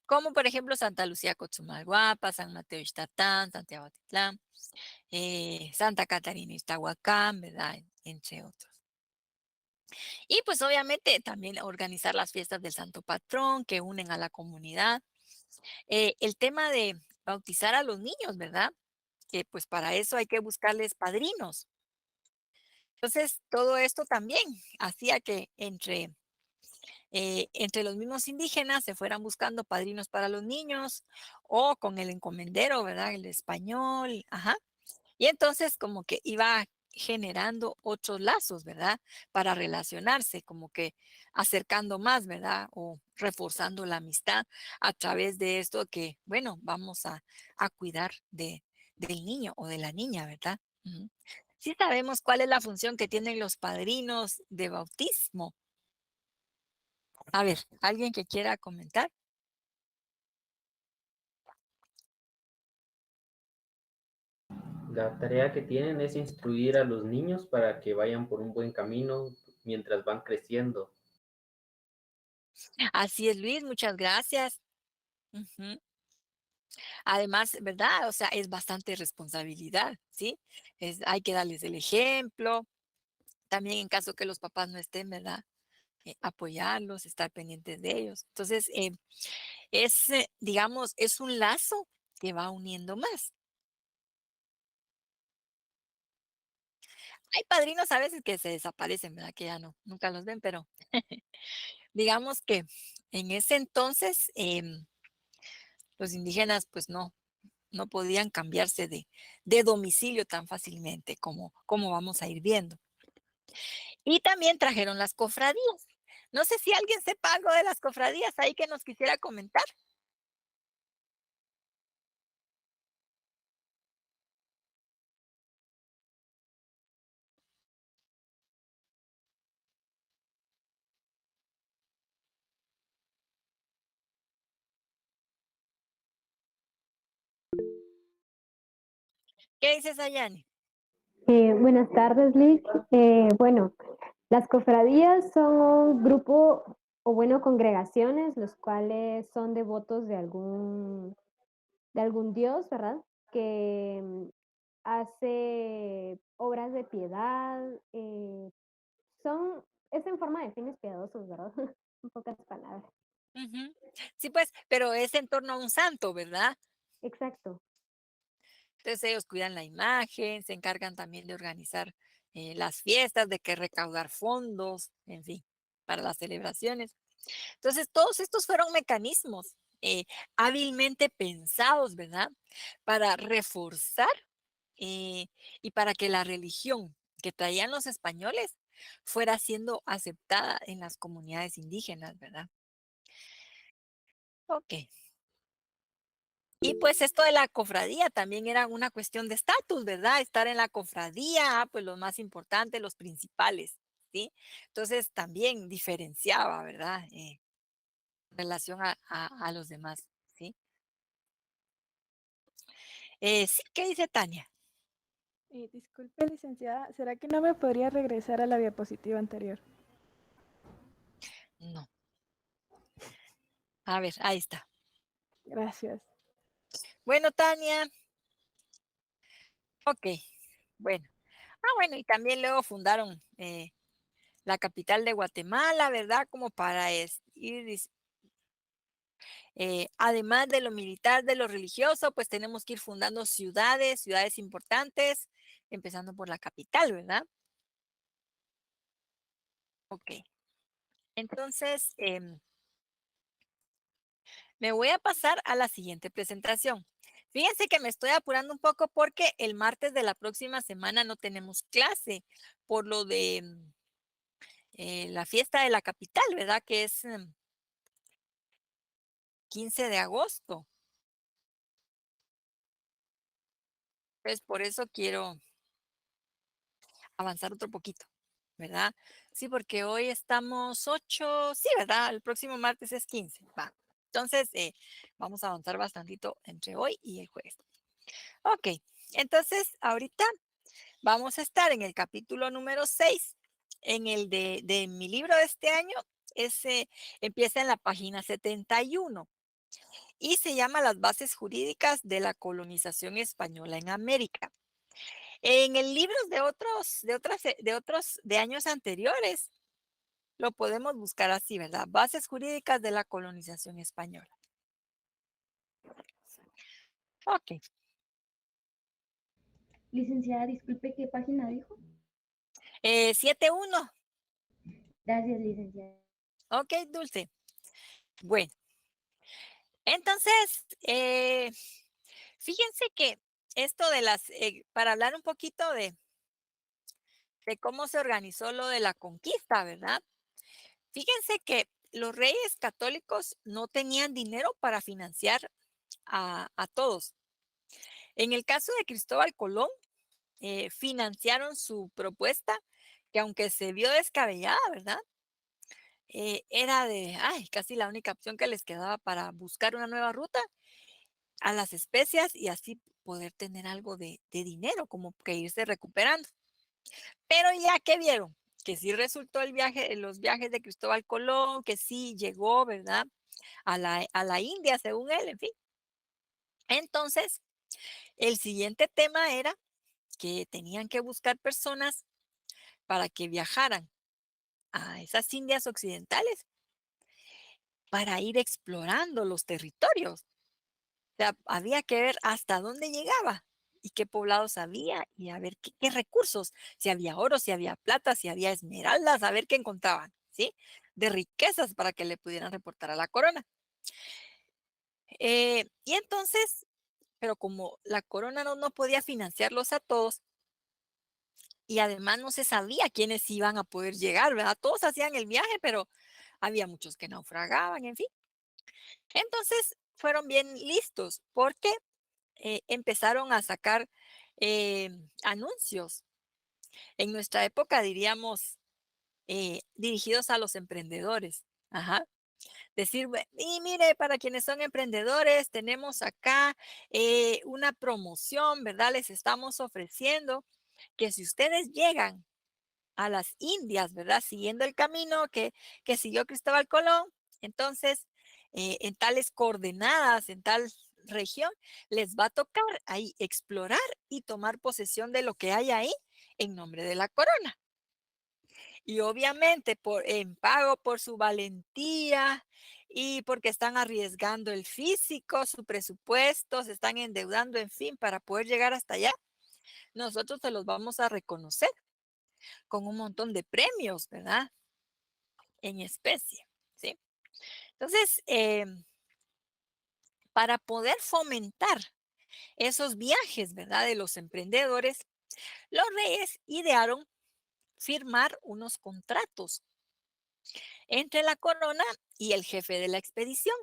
como por ejemplo Santa Lucía Cochumalguapa, San Mateo Ixtatán, Santiago Atitlán, Santa Catarina Iztahuacán, ¿verdad? Entre otros. Y pues obviamente también organizar las fiestas del Santo Patrón que unen a la comunidad. El tema de bautizar a los niños, ¿verdad? Que pues para eso hay que buscarles padrinos. Entonces, todo esto también hacía que entre los mismos indígenas se fueran buscando padrinos para los niños o con el encomendero, ¿verdad? El español, ajá. Y entonces como que iba generando otros lazos, ¿verdad? Para relacionarse, como que acercando más, ¿verdad? O reforzando la amistad a través de esto que, bueno, vamos a cuidar del niño o de la niña, ¿verdad? Ujú. Sí sabemos cuál es la función que tienen los padrinos de bautismo. A ver, ¿alguien que quiera comentar? La tarea que tienen es instruir a los niños para que vayan por un buen camino mientras van creciendo. Así es, Luis, muchas gracias. Ujú. Además, ¿verdad? O sea, es bastante responsabilidad, ¿sí? Hay que darles el ejemplo. También en caso que los papás no estén, ¿verdad? Apoyarlos, estar pendientes de ellos. Entonces, digamos, es un lazo que va uniendo más. Hay padrinos a veces que se desaparecen, ¿verdad? Que ya no, nunca los ven, pero digamos que en ese entonces los indígenas pues no podían cambiarse de domicilio tan fácilmente como vamos a ir viendo. Y también trajeron las cofradías. No sé si alguien sepa algo de las cofradías ahí que nos quisiera comentar. ¿Qué dices, Ayani? Buenas tardes, Liz. Bueno, las cofradías son un grupo o bueno, congregaciones, los cuales son devotos de algún dios, ¿verdad? Que hace obras de piedad, es en forma de fines piadosos, ¿verdad? En pocas palabras. Ujú. Sí, pues, pero es en torno a un santo, ¿verdad? Exacto. Entonces ellos cuidan la imagen, se encargan también de organizar las fiestas, de que recaudar fondos, en fin, para las celebraciones. Entonces, todos estos fueron mecanismos hábilmente pensados, ¿verdad? Para reforzar y para que la religión que traían los españoles fuera siendo aceptada en las comunidades indígenas, ¿verdad? Ok. Y pues esto de la cofradía también era una cuestión de estatus, ¿verdad? Estar en la cofradía, pues los más importantes, los principales, ¿sí? Entonces también diferenciaba, ¿verdad? En relación a los demás, ¿sí? Sí, ¿qué dice Tania? Disculpe, licenciada, ¿será que no me podría regresar a la diapositiva anterior? No. A ver, ahí está. Gracias. Bueno, Tania. Ok, bueno. Bueno, y también luego fundaron la capital de Guatemala, ¿verdad? Como para ir, además de lo militar, de lo religioso, pues tenemos que ir fundando ciudades importantes, empezando por la capital, ¿verdad? Ok. Entonces, Me voy a pasar a la siguiente presentación. Fíjense que me estoy apurando un poco porque el martes de la próxima semana no tenemos clase por lo de la fiesta de la capital, ¿verdad? Que es 15 de agosto. Pues por eso quiero avanzar otro poquito, ¿verdad? Sí, porque hoy estamos 8, sí, ¿verdad? El próximo martes es 15, va. Entonces, vamos a avanzar bastantito entre hoy y el jueves. Ok, entonces ahorita vamos a estar en el capítulo número 6, en el de mi libro de este año, ese empieza en la página 71 y se llama Las bases jurídicas de la colonización española en América. En el libro de años anteriores, lo podemos buscar así, ¿verdad? Bases jurídicas de la colonización española. Ok. Licenciada, disculpe, ¿qué página dijo? 7.1. Gracias, licenciada. Ok, Dulce. Bueno, entonces, fíjense que esto de para hablar un poquito de cómo se organizó lo de la conquista, ¿verdad? Fíjense que los reyes católicos no tenían dinero para financiar a todos. En el caso de Cristóbal Colón, financiaron su propuesta, que aunque se vio descabellada, ¿verdad? Era casi la única opción que les quedaba para buscar una nueva ruta a las especias y así poder tener algo de dinero, como que irse recuperando. Pero ya que vieron que sí resultó los viajes de Cristóbal Colón, que sí llegó, ¿verdad? A la India, según él, en fin. Entonces, el siguiente tema era que tenían que buscar personas para que viajaran a esas Indias occidentales para ir explorando los territorios. O sea, había que ver hasta dónde llegaba y qué poblados había y a ver qué recursos, si había oro, si había plata, si había esmeraldas, a ver qué encontraban, ¿sí? De riquezas para que le pudieran reportar a la corona. Y entonces, pero como la corona no podía financiarlos a todos y además no se sabía quiénes iban a poder llegar, ¿verdad? Todos hacían el viaje, pero había muchos que naufragaban, en fin. Entonces, fueron bien listos porque empezaron a sacar anuncios. En nuestra época diríamos dirigidos a los emprendedores. Ajá. Decir, y mire, para quienes son emprendedores, tenemos acá una promoción, ¿verdad? Les estamos ofreciendo que si ustedes llegan a las Indias, ¿verdad? Siguiendo el camino que siguió Cristóbal Colón, entonces, en tales coordenadas, en tal región, les va a tocar ahí explorar y tomar posesión de lo que hay ahí en nombre de la corona. Y obviamente en pago por su valentía y porque están arriesgando el físico, su presupuesto, se están endeudando, en fin, para poder llegar hasta allá, nosotros se los vamos a reconocer con un montón de premios, ¿verdad? En especie, ¿sí? Entonces, para poder fomentar esos viajes, ¿verdad? De los emprendedores, los reyes idearon firmar unos contratos entre la corona y el jefe de la expedición.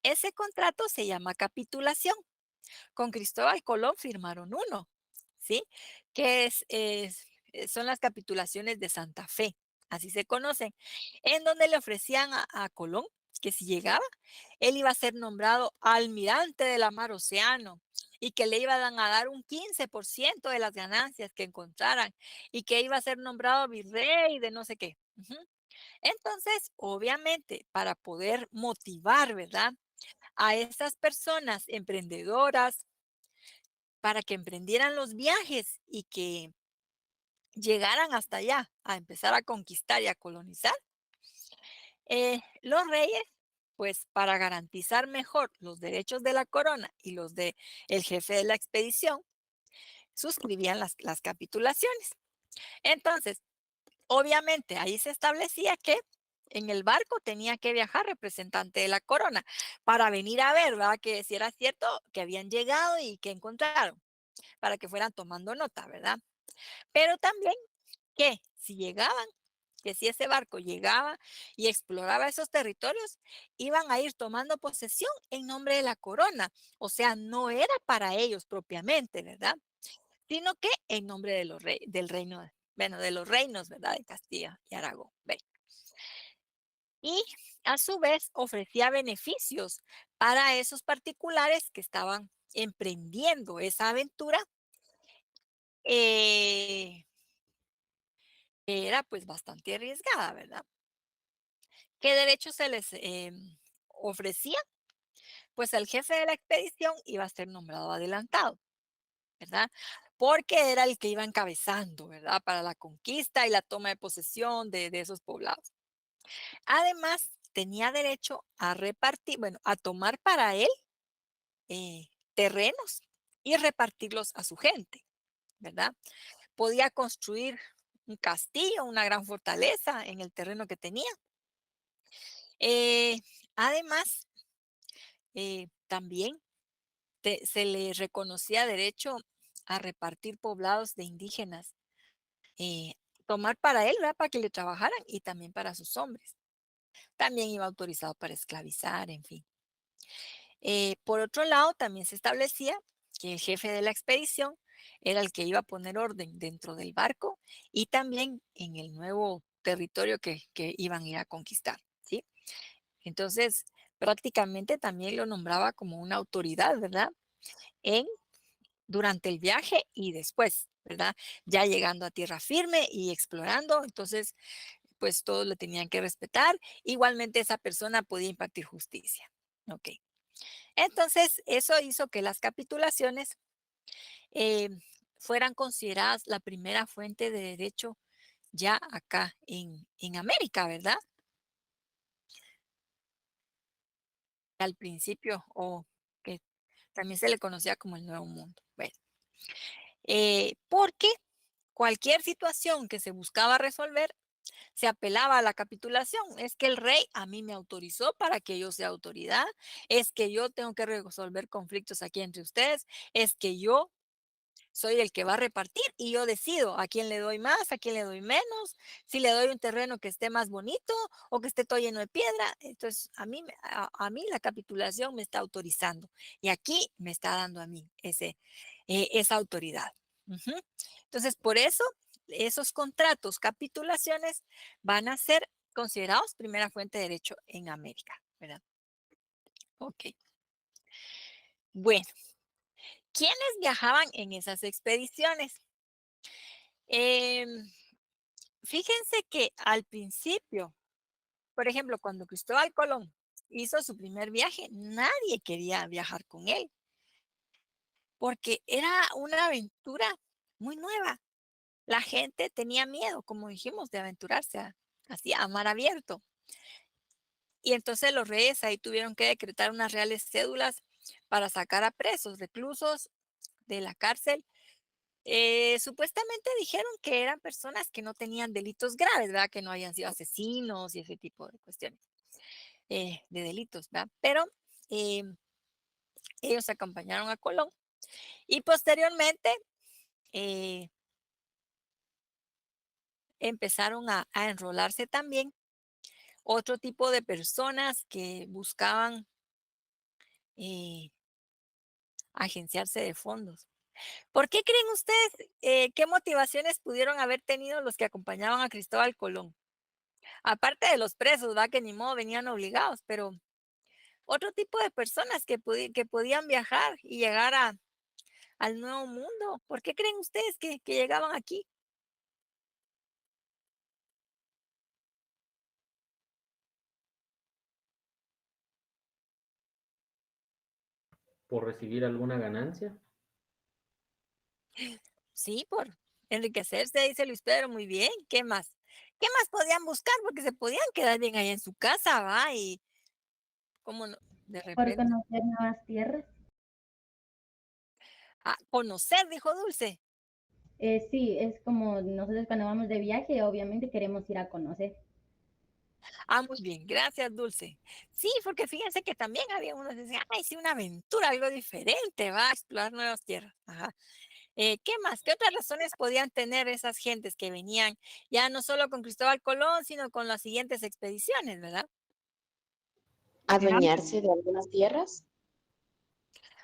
Ese contrato se llama capitulación. Con Cristóbal Colón firmaron uno, ¿sí? Que son las capitulaciones de Santa Fe, así se conocen, en donde le ofrecían a Colón que si llegaba, él iba a ser nombrado almirante de la mar océano y que le iban a dar un 15% de las ganancias que encontraran y que iba a ser nombrado virrey de no sé qué. Entonces, obviamente, para poder motivar, ¿verdad? A estas personas emprendedoras para que emprendieran los viajes y que llegaran hasta allá a empezar a conquistar y a colonizar, los reyes, pues para garantizar mejor los derechos de la corona y los del jefe de la expedición, suscribían las capitulaciones. Entonces, obviamente ahí se establecía que en el barco tenía que viajar representante de la corona para venir a ver, ¿verdad? Que si era cierto que habían llegado y que encontraron, para que fueran tomando nota, ¿verdad? Pero también que si llegaban, que si ese barco llegaba y exploraba esos territorios, iban a ir tomando posesión en nombre de la corona. O sea, no era para ellos propiamente, ¿verdad? Sino que en nombre de del reino, bueno, de los reinos, ¿verdad? De Castilla y Aragón. ¿Ve? Y a su vez ofrecía beneficios para esos particulares que estaban emprendiendo esa aventura. Era pues bastante arriesgada, ¿verdad? ¿Qué derechos se les ofrecía? Pues el jefe de la expedición iba a ser nombrado adelantado, ¿verdad? Porque era el que iba encabezando, ¿verdad? Para la conquista y la toma de posesión de esos poblados. Además, tenía derecho a repartir, bueno, a tomar para él terrenos y repartirlos a su gente, ¿verdad? Podía construir un castillo, una gran fortaleza en el terreno que tenía. Además, también se le reconocía derecho a repartir poblados de indígenas, tomar para él, ¿verdad? Para que le trabajaran y también para sus hombres. También iba autorizado para esclavizar, en fin. Por otro lado, también se establecía que el jefe de la expedición era el que iba a poner orden dentro del barco y también en el nuevo territorio que iban a ir a conquistar, ¿sí? Entonces, prácticamente también lo nombraba como una autoridad, ¿verdad? Durante el viaje y después, ¿verdad? Ya llegando a tierra firme y explorando, entonces, pues todos le tenían que respetar. Igualmente esa persona podía impartir justicia. Ok. Entonces, eso hizo que las capitulaciones eh, fueran consideradas la primera fuente de derecho ya acá en América, ¿verdad? Al principio, o que también se le conocía como el Nuevo Mundo. Bueno, porque cualquier situación que se buscaba resolver, se apelaba a la capitulación. Es que el rey a mí me autorizó para que yo sea autoridad, es que yo tengo que resolver conflictos aquí entre ustedes, es que yo soy el que va a repartir y yo decido a quién le doy más, a quién le doy menos, si le doy un terreno que esté más bonito o que esté todo lleno de piedra. Entonces, a mí la capitulación me está autorizando y aquí me está dando a mí esa autoridad. Entonces, por eso, esos contratos, capitulaciones, van a ser considerados primera fuente de derecho en América, ¿verdad? Ok. Bueno, ¿quiénes viajaban en esas expediciones? Fíjense que al principio, por ejemplo, cuando Cristóbal Colón hizo su primer viaje, nadie quería viajar con él, porque era una aventura muy nueva. La gente tenía miedo, como dijimos, de aventurarse así a mar abierto. Y entonces los reyes ahí tuvieron que decretar unas reales cédulas para sacar a presos, reclusos de la cárcel. Supuestamente dijeron que eran personas que no tenían delitos graves, ¿verdad? Que no habían sido asesinos y ese tipo de cuestiones de delitos, ¿verdad? Pero ellos acompañaron a Colón y posteriormente empezaron a enrolarse también otro tipo de personas que buscaban agenciarse de fondos. ¿Por qué creen ustedes qué motivaciones pudieron haber tenido los que acompañaban a Cristóbal Colón? Aparte de los presos, ¿verdad? Que ni modo venían obligados, pero otro tipo de personas que podían viajar y llegar al Nuevo Mundo. ¿Por qué creen ustedes que llegaban aquí? ¿Por recibir alguna ganancia? Sí, por enriquecerse, dice Luis Pedro, muy bien. ¿Qué más? ¿Qué más podían buscar? Porque se podían quedar bien ahí en su casa, ¿va? Y cómo no, de Por repente. conocer nuevas tierras. Ah, conocer, dijo Dulce. Sí, es como nosotros cuando vamos de viaje, obviamente queremos ir a conocer. Ah, muy bien, gracias, Dulce. Sí, porque fíjense que también había unos que decían, ay, sí, una aventura, algo diferente, va a explorar nuevas tierras. Ajá. ¿Qué más? ¿Qué otras razones podían tener esas gentes que venían ya no solo con Cristóbal Colón, sino con las siguientes expediciones, ¿verdad? Adueñarse de algunas tierras.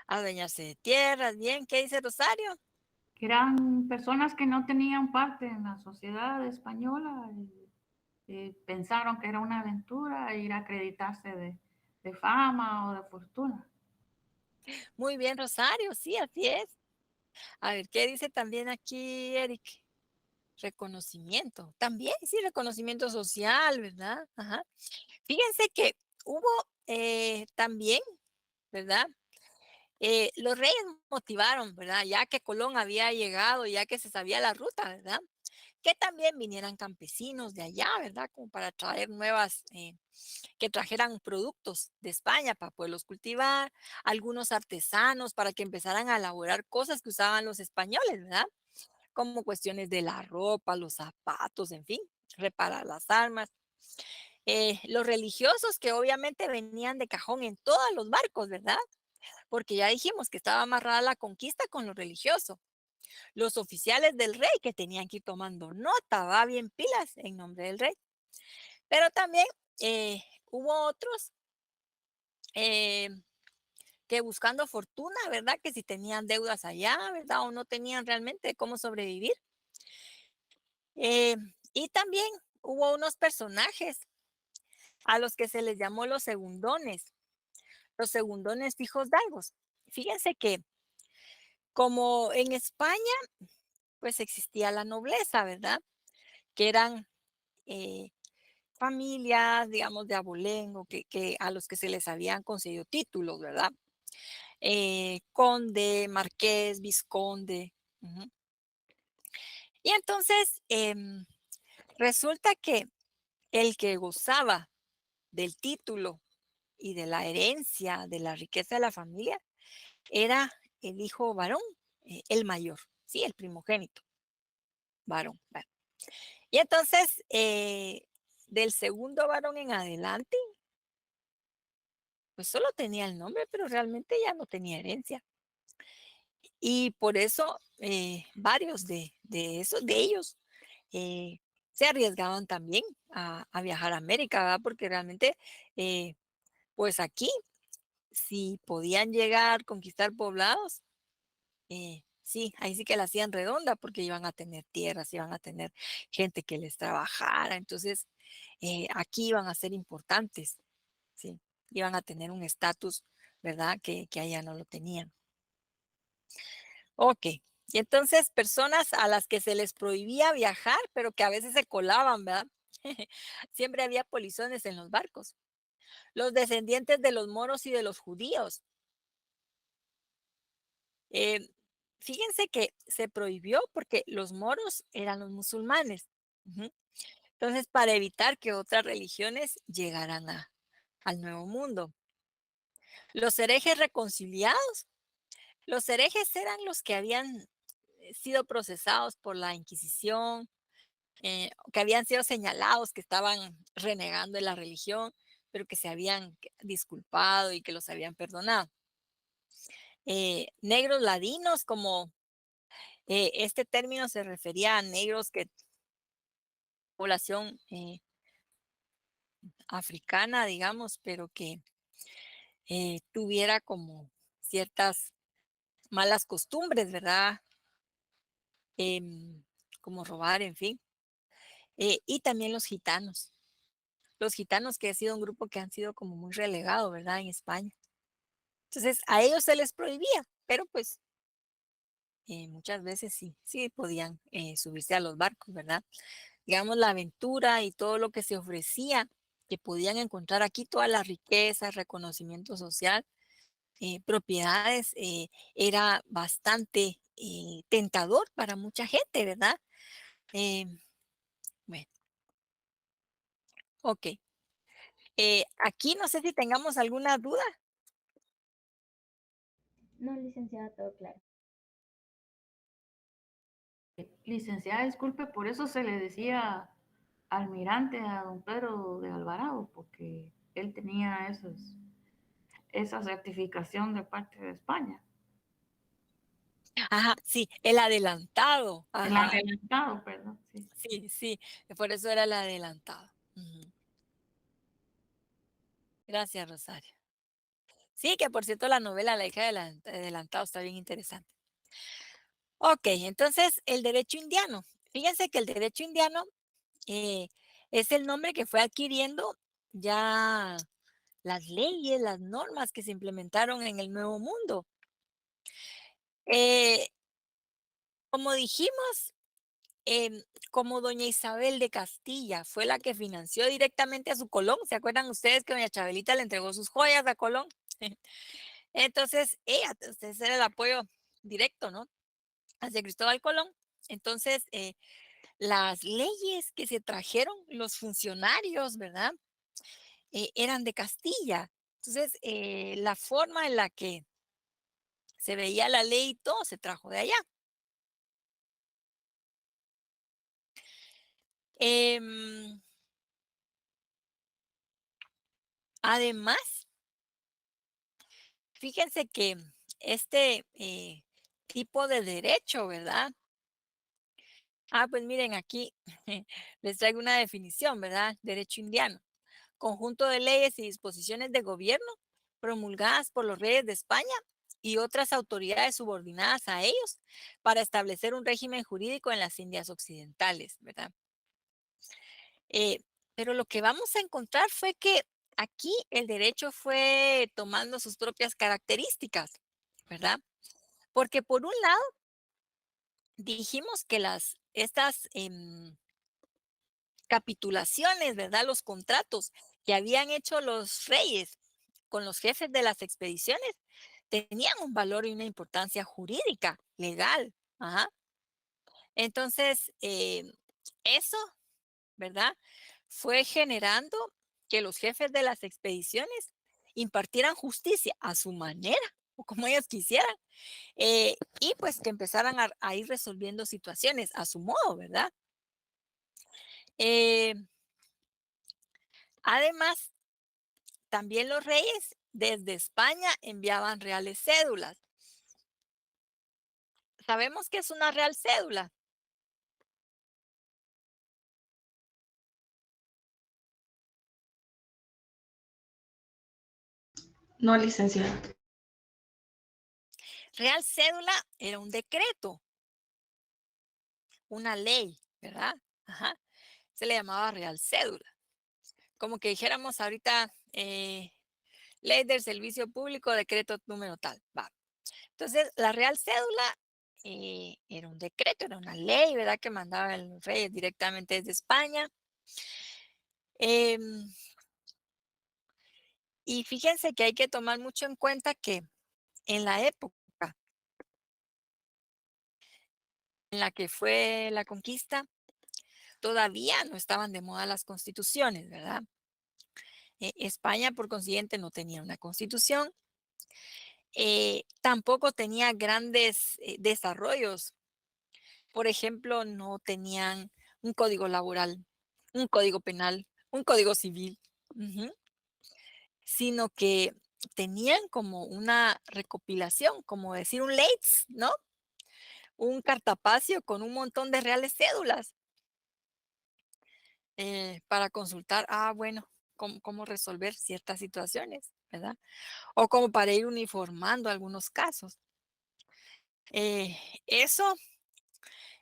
Adueñarse de tierras, bien, ¿qué dice Rosario? Que eran personas que no tenían parte en la sociedad española, pensaron que era una aventura ir a acreditarse de fama o de fortuna. Muy bien, Rosario, sí, así es. A ver, ¿qué dice también aquí, Eric? Reconocimiento. También, sí, reconocimiento social, ¿verdad? Ajá. Fíjense que hubo también, ¿verdad? Los reyes motivaron, ¿verdad? Ya que Colón había llegado, ya que se sabía la ruta, ¿verdad? Que también vinieran campesinos de allá, ¿verdad? Como para traer nuevas, que trajeran productos de España para poderlos cultivar, algunos artesanos para que empezaran a elaborar cosas que usaban los españoles, ¿verdad? Como cuestiones de la ropa, los zapatos, en fin, reparar las armas. Los religiosos que obviamente venían de cajón en todos los barcos, ¿verdad? Porque ya dijimos que estaba amarrada la conquista con lo religioso. Los oficiales del rey que tenían que ir tomando nota, va bien pilas en nombre del rey. Pero también hubo otros eh, que buscando fortuna, ¿verdad? Que si tenían deudas allá, ¿verdad? O no tenían realmente cómo sobrevivir. Y también hubo unos personajes a los que se les llamó los segundones hijos dalgos. Fíjense que como en España, pues existía la nobleza, ¿verdad? Que eran familias, digamos, de abolengo, que a los que se les habían concedido títulos, ¿verdad? Conde, marqués, vizconde. Uh-huh. Y entonces, resulta que el que gozaba del título y de la herencia, de la riqueza de la familia, era el hijo varón, el mayor, ¿sí? El primogénito, varón. Bueno. Y entonces, del segundo varón en adelante, pues solo tenía el nombre, pero realmente ya no tenía herencia. Y por eso varios de ellos se arriesgaban también a viajar a América, ¿verdad? Porque realmente, pues aquí, si podían llegar, conquistar poblados, sí, ahí sí que la hacían redonda porque iban a tener tierras, iban a tener gente que les trabajara. Entonces, aquí iban a ser importantes, sí, iban a tener un estatus, ¿verdad? Que allá no lo tenían. Ok, y entonces personas a las que se les prohibía viajar, pero que a veces se colaban, ¿verdad? Siempre había polizones en los barcos. Los descendientes de los moros y de los judíos. Eh, Fíjense que se prohibió porque los moros eran los musulmanes. Ujú. Entonces, para evitar que otras religiones llegaran al Nuevo Mundo. Los herejes reconciliados. Los herejes eran los que habían sido procesados por la Inquisición, que habían sido señalados que estaban renegando de la religión, pero que se habían disculpado y que los habían perdonado. Negros ladinos, como este término se refería a negros que población africana, digamos, pero que tuviera como ciertas malas costumbres, ¿verdad? Como robar, en fin. Y también los gitanos. Los gitanos que ha sido un grupo que han sido como muy relegado, ¿verdad? En España. Entonces, a ellos se les prohibía, pero pues muchas veces sí podían subirse a los barcos, ¿verdad? Digamos, la aventura y todo lo que se ofrecía, que podían encontrar aquí, todas las riquezas, reconocimiento social, propiedades, era bastante tentador para mucha gente, ¿verdad? Bueno, ok. Aquí no sé si tengamos alguna duda. No, licenciada, todo claro. Licenciada, disculpe, por eso se le decía almirante a don Pedro de Alvarado, porque él tenía esa certificación de parte de España. Ajá, sí, el adelantado. El Ajá. adelantado, perdón. Sí. Sí, sí, por eso era el adelantado. Ujú. Gracias, Rosario. Sí, que por cierto la novela La hija del adelantado está bien interesante. Ok, entonces el derecho indiano. Fíjense que el derecho indiano es el nombre que fue adquiriendo ya las leyes, las normas que se implementaron en el Nuevo Mundo. Como dijimos, como doña Isabel de Castilla fue la que financió directamente a su Colón. ¿Se acuerdan ustedes que doña Chabelita le entregó sus joyas a Colón? Entonces, ese era el apoyo directo, ¿no? Hacia Cristóbal Colón. Entonces, las leyes que se trajeron los funcionarios, ¿verdad? Eran de Castilla. Entonces, la forma en la que se veía la ley y todo se trajo de allá. Además, fíjense que este tipo de derecho, ¿verdad? Pues miren, aquí les traigo una definición, ¿verdad? Derecho indiano. Conjunto de leyes y disposiciones de gobierno promulgadas por los reyes de España y otras autoridades subordinadas a ellos para establecer un régimen jurídico en las Indias Occidentales, ¿verdad? Pero lo que vamos a encontrar fue que aquí el derecho fue tomando sus propias características, ¿verdad? Porque por un lado, dijimos que estas capitulaciones, ¿verdad? Los contratos que habían hecho los reyes con los jefes de las expediciones tenían un valor y una importancia jurídica, legal. Ajá. Entonces, eso, ¿verdad? Fue generando que los jefes de las expediciones impartieran justicia a su manera o como ellos quisieran, y pues que empezaran a ir resolviendo situaciones a su modo, ¿verdad? Además, también los reyes desde España enviaban reales cédulas. ¿Sabemos qué es una real cédula? No, licenciada. Real cédula era un decreto, una ley, ¿verdad? Ajá. Se le llamaba real cédula. Como que dijéramos ahorita, ley del servicio público, decreto número tal. Va. Entonces, la real cédula era un decreto, era una ley, ¿verdad? Que mandaba el rey directamente desde España. Y fíjense que hay que tomar mucho en cuenta que en la época en la que fue la conquista, todavía no estaban de moda las constituciones, ¿verdad? España, por consiguiente, no tenía una constitución, tampoco tenía grandes desarrollos. Por ejemplo, no tenían un código laboral, un código penal, un código civil, sino que tenían como una recopilación, como decir un LEITS, ¿no? Un cartapacio con un montón de reales cédulas para consultar, bueno, cómo resolver ciertas situaciones, ¿verdad? O como para ir uniformando algunos casos. Eso,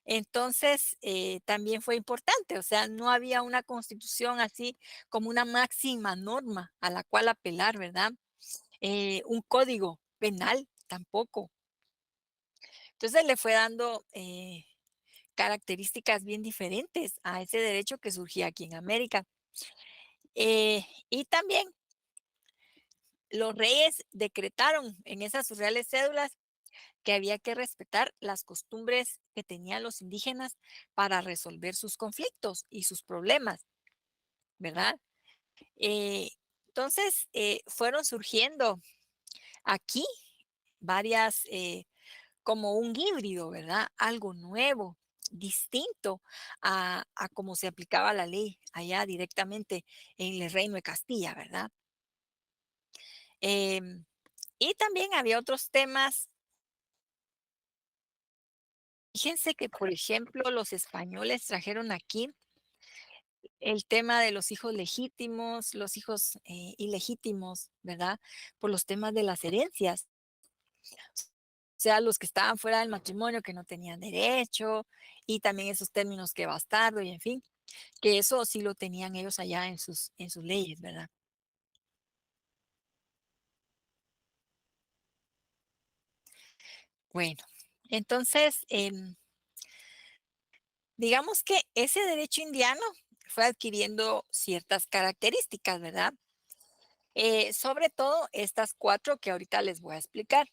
entonces, también fue importante, o sea, no había una constitución así como una máxima norma a la cual apelar, ¿verdad? Un código penal tampoco. Entonces le fue dando características bien diferentes a ese derecho que surgía aquí en América. Y también los reyes decretaron en esas sus reales cédulas que había que respetar las costumbres que tenían los indígenas para resolver sus conflictos y sus problemas, ¿verdad? Entonces, fueron surgiendo aquí varias, como un híbrido, ¿verdad? Algo nuevo, distinto a cómo se aplicaba la ley allá directamente en el Reino de Castilla, ¿verdad? Y también había otros temas. Fíjense que, por ejemplo, los españoles trajeron aquí el tema de los hijos legítimos, los hijos ilegítimos, ¿verdad? Por los temas de las herencias. O sea, los que estaban fuera del matrimonio, que no tenían derecho, y también esos términos que bastardo, y en fin, que eso sí lo tenían ellos allá en sus leyes, ¿verdad? Bueno, entonces, digamos que ese derecho indiano fue adquiriendo ciertas características, ¿verdad? Sobre todo estas 4 que ahorita les voy a explicar.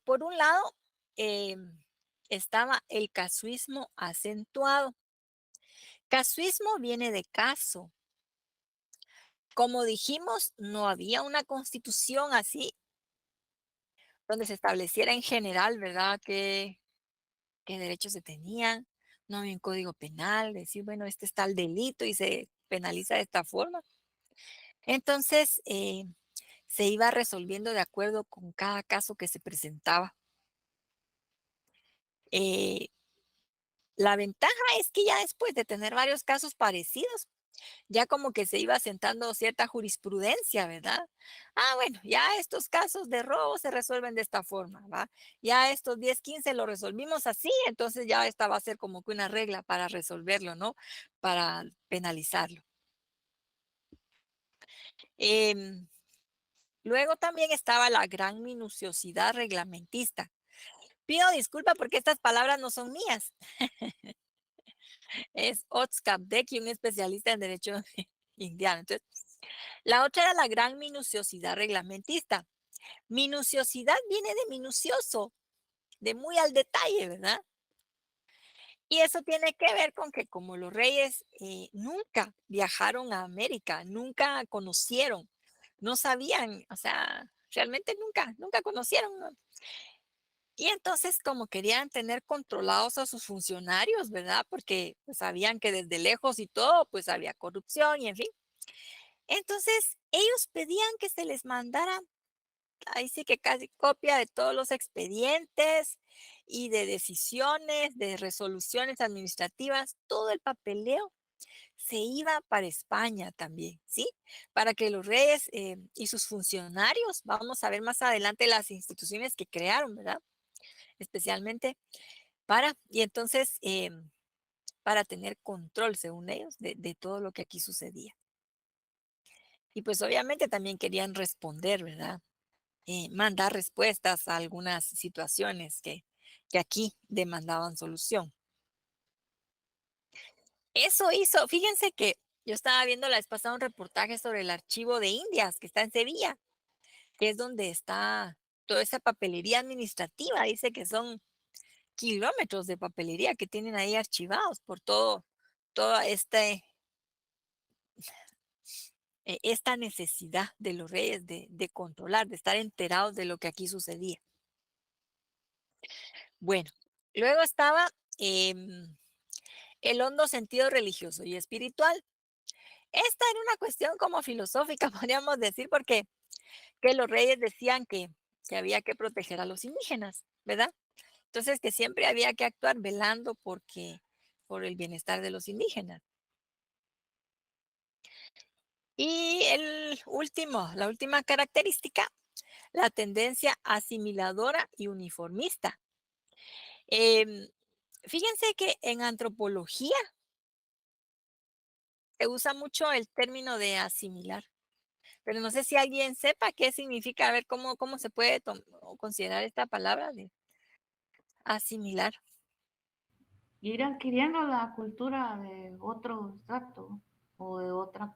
Por un lado, estaba el casuismo acentuado. Casuismo viene de caso. Como dijimos, no había una constitución así donde se estableciera en general, ¿verdad?, qué derechos se tenían. No había un código penal, decir, bueno, este está el delito y se penaliza de esta forma. Entonces, se iba resolviendo de acuerdo con cada caso que se presentaba. La ventaja es que ya después de tener varios casos parecidos, ya como que se iba asentando cierta jurisprudencia, ¿verdad? Bueno, ya estos casos de robo se resuelven de esta forma, ¿va? Ya estos 10, 15 lo resolvimos así, entonces ya esta va a ser como que una regla para resolverlo, ¿no? Para penalizarlo. Luego también estaba la gran minuciosidad reglamentista. Pido disculpa porque estas palabras no son mías. Es Otzkap Deki, un especialista en derecho indiano. Entonces, la otra era la gran minuciosidad reglamentista. Minuciosidad viene de minucioso, de muy al detalle, ¿verdad? Y eso tiene que ver con que como los reyes nunca viajaron a América, nunca conocieron, no sabían, o sea, realmente nunca conocieron, ¿no? Y entonces como querían tener controlados a sus funcionarios, ¿verdad? Porque pues, sabían que desde lejos y todo, pues había corrupción y en fin. Entonces ellos pedían que se les mandara, ahí sí que casi copia de todos los expedientes y de decisiones, de resoluciones administrativas, todo el papeleo se iba para España también, ¿sí? Para que los reyes y sus funcionarios, vamos a ver más adelante las instituciones que crearon, ¿verdad? Especialmente y entonces, para tener control, según ellos, de todo lo que aquí sucedía. Y pues obviamente también querían responder, ¿verdad? Mandar respuestas a algunas situaciones que aquí demandaban solución. Eso hizo, fíjense que yo estaba viendo la vez pasada un reportaje sobre el archivo de Indias que está en Sevilla, que es donde está toda esa papelería administrativa. Dice que son kilómetros de papelería que tienen ahí archivados por toda esta necesidad de los reyes de controlar, de estar enterados de lo que aquí sucedía. Bueno, luego estaba el hondo sentido religioso y espiritual. Esta era una cuestión como filosófica, podríamos decir, porque que los reyes decían que había que proteger a los indígenas, ¿verdad? Entonces, que siempre había que actuar velando por el bienestar de los indígenas. Y la última característica, la tendencia asimiladora y uniformista. Fíjense que en antropología se usa mucho el término de asimilar, pero no sé si alguien sepa qué significa, a ver cómo se puede considerar esta palabra de asimilar. Ir adquiriendo la cultura de otro estrato o de otras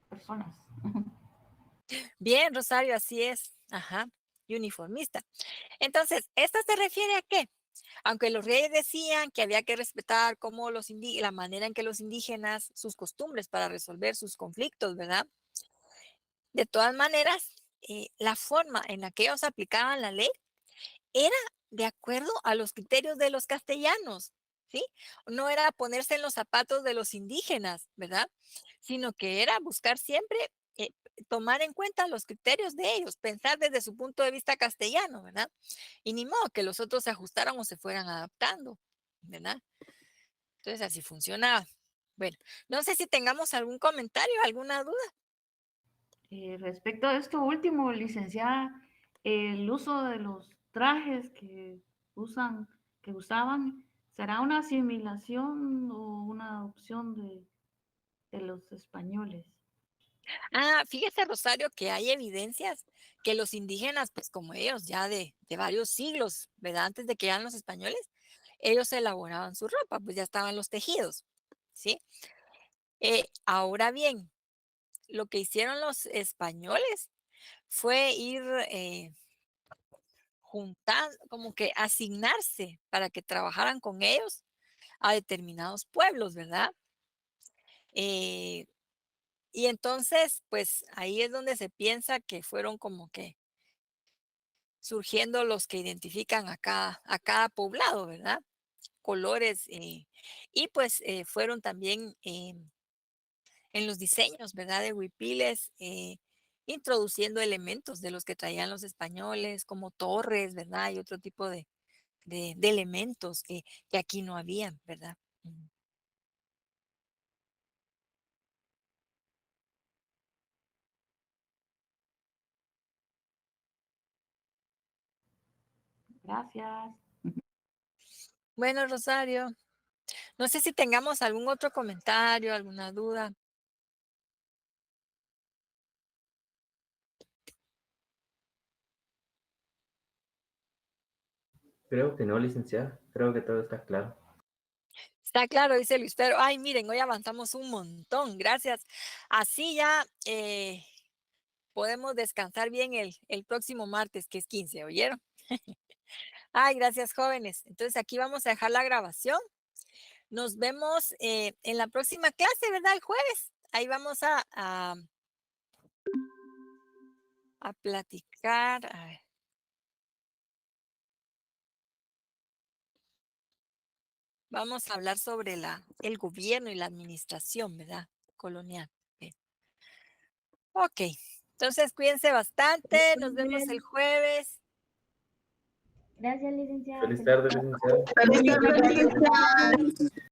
personas. Bien, Rosario, así es. Ajá, y uniformista. Entonces, ¿esta se refiere a qué? Aunque los reyes decían que había que respetar la manera en que los indígenas, sus costumbres para resolver sus conflictos, ¿verdad? De todas maneras, la forma en la que ellos aplicaban la ley era de acuerdo a los criterios de los castellanos, ¿sí? No era ponerse en los zapatos de los indígenas, ¿verdad? Sino que era buscar siempre tomar en cuenta los criterios de ellos, pensar desde su punto de vista castellano, ¿verdad? Y ni modo que los otros se ajustaran o se fueran adaptando, ¿verdad? Entonces así funcionaba. Bueno, no sé si tengamos algún comentario, alguna duda. Respecto a esto último, licenciada, el uso de los trajes que usaban, ¿será una asimilación o una adopción de los españoles? Fíjese, Rosario, que hay evidencias que los indígenas, pues como ellos ya de varios siglos, ¿verdad? Antes de que llegaran los españoles, ellos elaboraban su ropa, pues ya estaban los tejidos, ¿sí? Ahora bien, lo que hicieron los españoles fue ir juntando, como que asignarse para que trabajaran con ellos a determinados pueblos, ¿verdad? Y entonces, pues ahí es donde se piensa que fueron como que surgiendo los que identifican a cada poblado, ¿verdad? Colores, y pues fueron también en los diseños, ¿verdad? De huipiles, introduciendo elementos de los que traían los españoles, como torres, ¿verdad? Y otro tipo de elementos que aquí no habían, ¿verdad? Ujú. Gracias. Bueno, Rosario, no sé si tengamos algún otro comentario, alguna duda. Creo que no, licenciada. Creo que todo está claro. Está claro, dice Luis Pedro. Ay, miren, hoy avanzamos un montón, gracias. Así ya podemos descansar bien el próximo martes, que es 15, ¿oyeron? Ay, gracias, jóvenes. Entonces aquí vamos a dejar la grabación. Nos vemos en la próxima clase, ¿verdad? El jueves. Ahí vamos a platicar. A ver. Vamos a hablar sobre el gobierno y la administración, ¿verdad? Colonial. Bien. Ok, entonces cuídense bastante. Nos vemos el jueves. Gracias, licenciada. Feliz tarde, licenciada. Feliz tarde, licenciada.